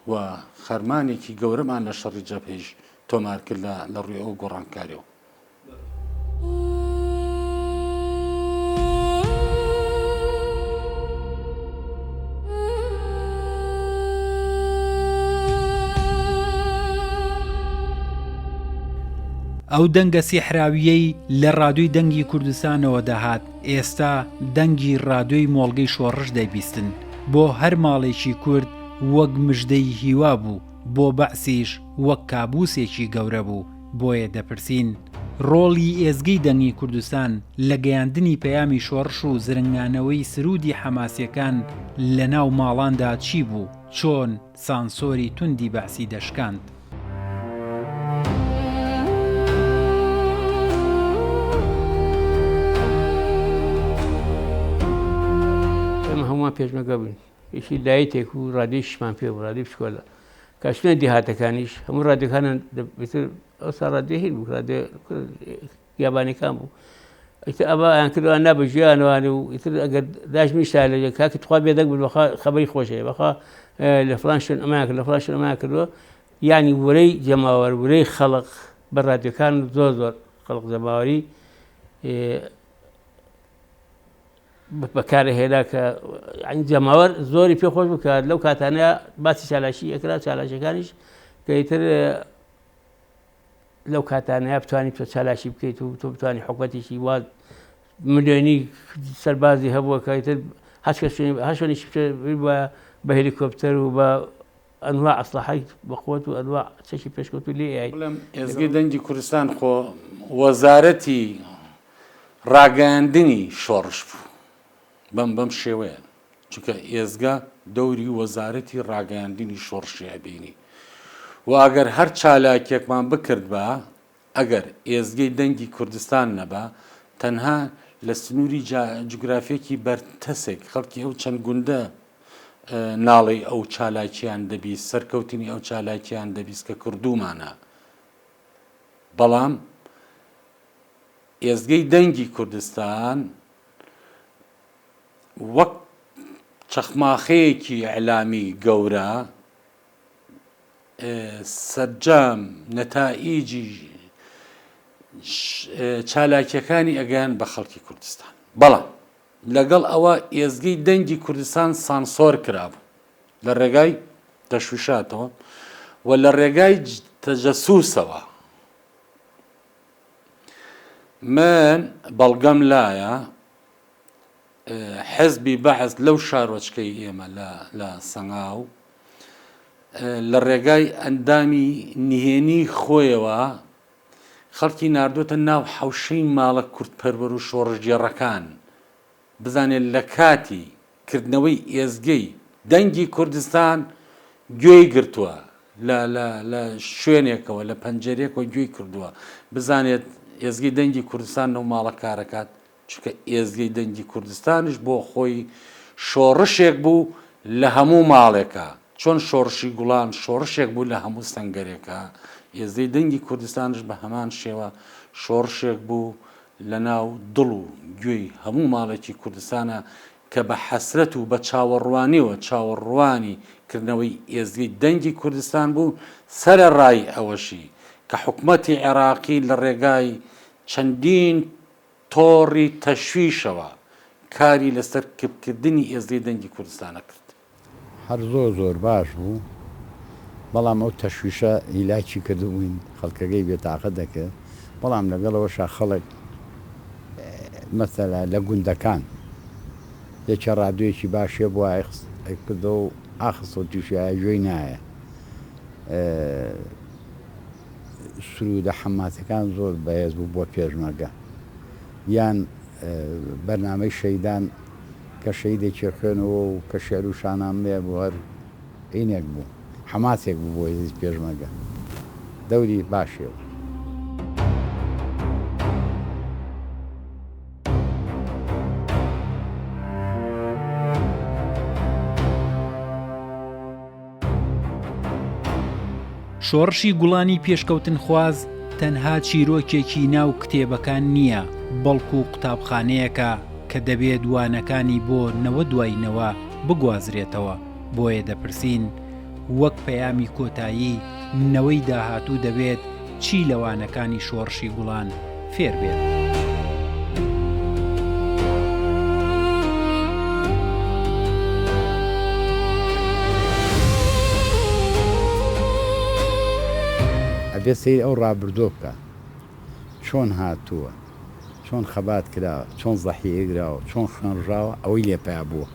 و خەرمانێکی گەورەمان لە شەڕی جەبهەیش تۆمار کرد لە ڕووی ئەو گۆڕانکاریەوە. ئەو دەنگە سیحراویەی لە ڕادووی دەنگی کوردستانەوە دەهات ئێستا دەنگی ڕادووی مۆڵگەی شۆڕش دەبیستن بۆ هەر ماڵێکی کورد وەک مژدەی هیوا بوو بۆ بەعسیش وەک کابوسێکی گەورە بوو بۆیە دەپرسین ڕۆڵی ئێزگەی دەنگی کوردستان لە گەیاندنی پەیامی شۆڕش و زرنگانەوەی سرودی حەماسیەکان لە ناو ماڵاندا چی بوو چۆن سانسۆری توندی بەعسی دەشکاند. هەمووان پێشمەگە بووین هیچی لایەتێک و ڕادێشمان پێ بوو ڕادی بچکۆلە کاشتنە دیهاتەکانیش هەموو ڕادەکانە ئەوسا ڕادێهین بوو یابانەکان بوو ئیتر ئەوان کردوان نابژیانوان و ئیتر ئەگەر داژمیشتا لە کاکە تخوا بێدەک بوو بەخوا خەبەری خۆشەیە بەخوا لە فڵان شوێن ئەمان کرد لە فڵان شوێن ئەمان کردووە یعنی وەرەی جەماوەر وەرەی خەڵق بە ڕادیۆکان زۆر خەڵق جەماوەری بەکارهێنا کە جەماوەر زۆری پێخۆش بکات لەو کاتانەیە باسی چالاشی ئەکرا چالاشەکانیش کە ئیتر لەو کاتانەیە بتوانیت تۆ چالاشی بکەیت و تۆ بتوانانی حکومەتێکی وا ملیۆنی سەربازی هەبووە کە ئیتر هەشوێنیش بە هێلیکۆپتەر و بە ئەنواع ئەسلحەی بەقوت و ئەنواع چەشی پێشکەوت و لێ ئێزگەی دەنگی کوردستان خۆ وەزارەتی ڕاگەاندنی شۆڕش بوو بەم شێوەیە چونکە ئێزگا دەوری وەزارەتی ڕاگەاندنی شۆڕشی ئەبینی و ئەگەر هەر چالاکێکمان بکرد بە ئەگەر ئێزگەی دەنگی کوردستان نەبە تەنها لە سنووری جوگرافیەکی بەرتەسێک خەڵکی ئەو چەند گوندە ناڵی ئەو چالاکیان دەبیست سەرکەوتنی ئەو چالاکیان دەبیست کە کوردومانە بەڵام ئێزگەی دەنگی کوردستان وەک چەخماخەیەکی ئەعلامی گەورە سەرجام نەتائیجی چالاکیەکانی ئەگەیان بە خەڵکی کوردستان بەڵام لەگەڵ ئەوە ئێزگەی دەنگی کوردستان سانسۆر کرابوو لە ڕێگای دەشویشاتەوە و لە ڕێگای تەجەسوسەوە من بەڵگەم لایە حزبی بەعز لەو شارۆچکەی ئێمە لە سەنگاو لە ڕێگای ئەندامی نهێنی خۆیەوە خەڵکی ناردوتە ناو حەوشەی ماڵە کوردپەروەر و شۆڕژگێڕەکان بزانێت لە کاتی کردنەوەی ئێزگەی دەنگی کوردستان گوێی گرتووە لە شوێنێکەوە لە پەنجەرێکەوە گوێی کردووە بزانێت ئێزگەی دەنگی کوردستان لەو ماڵە کارەکات چونکە ئێزگەی دەنگی کوردستانش بۆ خۆی شۆڕشێک بوو لە هەموو ماڵێکە چۆن شۆڕشی گوڵان شۆڕشێک بوو لە هەموو سەنگەرێکە ئێزگەی دەنگی کوردستانش بە هەمان شێوە شۆڕشێک بوو لە ناو دڵ و گوێی هەموو ماڵێکی کوردستانە کە بە حەسرەت و بە چاوەڕوانیەوە چاوەڕوانی کردنەوەی ئێزگەی دەنگی کوردستان بوو سەرە ڕای ئەوەشی کە حکومەتی عێراقی لە ڕێگای چەندین تۆڕی تەشویشەوە کاری لەسەر کردنی ئێزگەی دەنگی کوردستانە کرد هەر زۆر باش بوو بەڵام ئەو تەشویشە هیلاکی کردبووین خەڵکەکەی بێتاقە دەکرد بەڵام لەگەڵەوەشا خەڵک مەسەلا لە گوندەکان یەکە ڕادوێکی باشێ بۆ کردە و ئاخستۆ تووشایە گوێی نایە سرودە حەماسەکان زۆر بەهێز بوو بۆ پێشمەرگە یان بەرنامەی شەیدان کە شەیدێکی خوێنەوە و کە شێعر و شانامەیە بوو هەر عینێک بوو حەماسێک بوو بۆ هێزی پێشمەرگە دەوری باشێ. شۆڕشی گوڵانی پێشکەوتن خواز تەنها چیرۆکێکی ناو کتێبەکان نییە بەڵکو و قوتابخانەیەکە کە دەبێت دوانەکانی بۆ نەوە دوایینەوە بگوازرێتەوە بۆیە دەپرسین وەک پەیامی کۆتایی نەوەی داهاتوو دەبێت چی لەوانەکانی شۆڕشی گوڵان فێر بێت. ئەبێ سەیر ئەو ڕابردۆ بکە چۆن هاتووە چۆن خەبات کراوە چۆن زەحیەگراوە چۆن خوێنراوە ئەوەی لێپیا بووە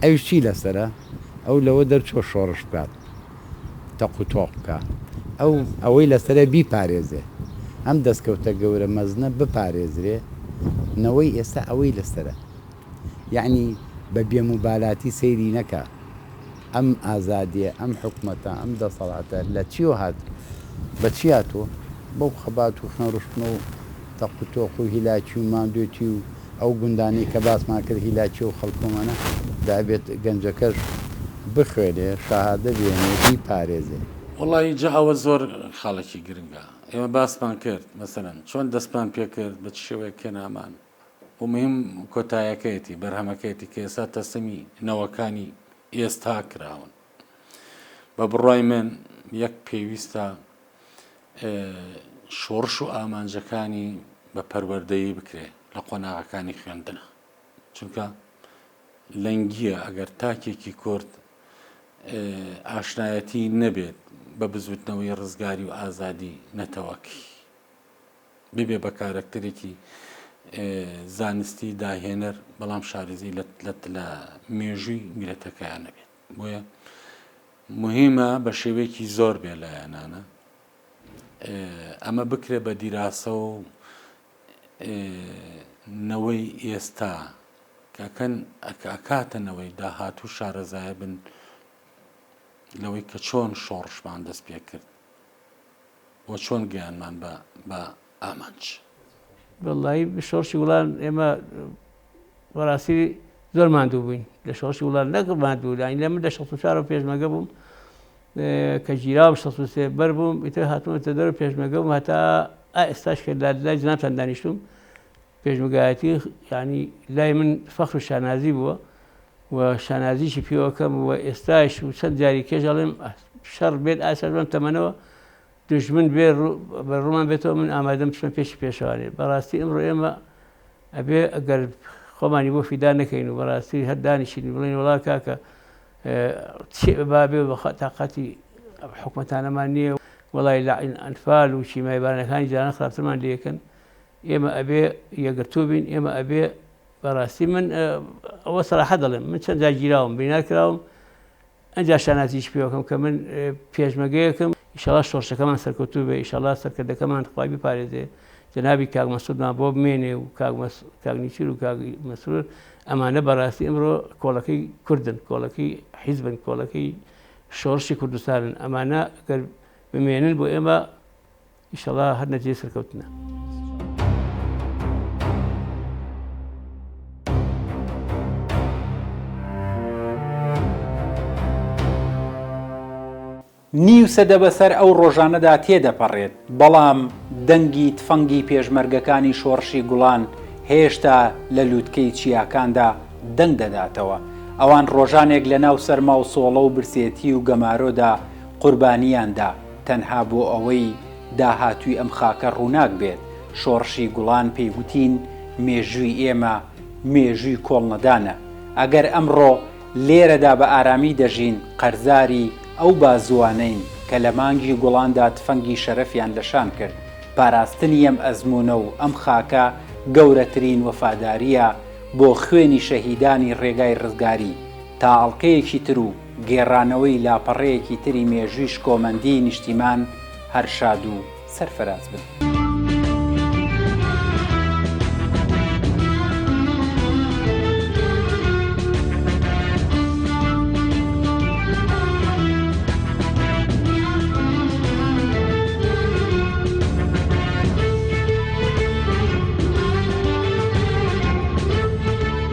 ئەوش چی لەسرە ئەو لەوە دەرچۆ شۆڕش بکات تەق و تۆق بکە ئەوەی لەسرە بیپارێزێ ئەم دەستکەوتە گەورە مەزنە بپارێزرێ نەوەی ئێستا ئەوەی لەسرە یعنی بە بێموبالاتی سەیری نەکە ئەم ئازادیە ئەم حکومەتە ئەم دەسەڵاتە لە چیۆ هات بە چی هاتووە بەو خەبات و خوێنڕشتن و تەق و تۆق و هیلاکی و ماندوێتی و ئەو گوندانی کە باسمان کرد هیلاکی و خەڵکۆمانە دابێت گەنجەکەش بخوێنێ شاهادە بێنێ بیپارێزێ. وڵی جا ئەوە زۆر خاڵێکی گرنگە ئێمە باسمان کرد مەسەرەن چۆن دەستمان پێکرد بە شێوەیە کێنامان و مهم کۆتایەکەیەتی بەرهەمەکەیەتی کە ئێستا تەسەمی نەوەکانی ئێستا کراون بە بڕای من یەک پێویستە شۆڕش و ئامانجەکانی بە پەروەردەیی بکرێ لە قۆناغەکانی خوێندنە چونکە لەنگیە ئەگەر تاکێکی کورد ئاشنایەتی نەبێت بە بزوتنەوەی ڕزگاری و ئازادی نەتەوەکی ببێ بە کارکتەرێکی زانستی داهێنەر بەڵام شارێزی لە مێژووی میلەتەکەیان نەبێت بۆیە مهمە بە شێوەیەکی زۆر بێ لایەنانە ئەمە بکرێ بە دیراسە و نەوەی ئێستا کەکەن ئەکاتەنەوەی داهاتوو شارەزایە بن لەوەی کە چۆن شۆڕشمان دەست پێ کرد بۆ چۆن گیانمان بە ئامانج وڵی شۆڕشی وڵان ئێمە بەڕاستی زۆر ماندوو بووین لە شۆڕشی وڵان نەکە ماندوو لاین لە من لە 64 پێشمەگە بووم کە ژیراوە 63 بەر بووم ئیتر هاتوومەتە دەرەوە پێشمەگە بووم هەتا ئێستاش کە لای جنابتان دانیشتوم پێشمەگایەتی ینی لای من فەخر و شانازی بووە و شانازیشی پێوەکەم و ئێستاش و چەند جاری کێژ ئەڵێم شەڕ بێت ئاسەر بم تەمەنەوە دژمن بێ بە ڕوومان بێتەوە من ئامادەم بچمە پێشی پێشەوانێ بەڕاستی ئەمڕۆ ئێمە ئەبێ ئەگەر خۆمانی بۆ فیدا نەکەین و بەڕاستی هەر دانیشین بڵین وڵا کاکە بابێ بە تااقەتی حکومەتانەمان نییە وڵی لاعین ئەنفال و شیمایبارەکانی جاران خراپترمان لەکەن ئێمە ئەبێ یەگرتوو بین ئێمە ئەبێ بەڕاستی من ئەوە سەراحە دەڵێم من چەند جار گیراوم بینار کراوم ئەجا شانازیش پێوەکەم کە من پێشمەگەیەکەم ئیشەڵا شۆڕشەکەمان سەرکەوتوو بێ ئیشەڵا سەرکردەکەمان خوای بپارێزێ جەنابی کاک مەسعودمان بۆ بمێنێ و کاک نیچیر و کاک مەسرور ئەمانە بەڕاستی ئەمڕۆ کۆڵەکەی کوردن کۆڵەکەی حیزبن کۆڵەکەی شۆڕشی کوردستانن ئەمانە گەر بمێنن بۆ ئێمە ئیشەڵا هەر نەتیجەی سەرکەوتنە. نیو سەدە بەسەر ئەو ڕۆژانەدا تێدەپەڕێت بەڵام دەنگی تفەنگی پێشمەرگەکانی شۆڕشی گوڵان هێشتا لە لووتکەی چیاکاندا دەنگ دەداتەوە ئەوان ڕۆژانێک لە ناو سەرما و سۆڵە و برسێتی و گەمارۆدا قوربانیاندا تەنها بۆ ئەوەی داهاتووی ئەم خاکە ڕووناک بێت شۆڕشی گوڵان پێیگوتین مێژووی ئێمە مێژووی کۆڵنەدانە ئەگەر ئەمڕۆ لێرەدا بە ئارامی دەژین قەرزاری ئەو بازوانەین کە لە مانگی گوڵاندا تفەنگی شەرەفیان لەشان کرد پاراستنی ئەم ئەزمونە و ئەم خاکە گەورەترین وەفاداریە بۆ خوێنی شەهیدانی ڕێگای ڕزگاری تا ئەڵلقەیەکی تر و گێڕانەوەی لاپەڕەیەکی تری مێژوویش کۆمەندی نیشتیمان هەر شاد و سەرفەراز بن.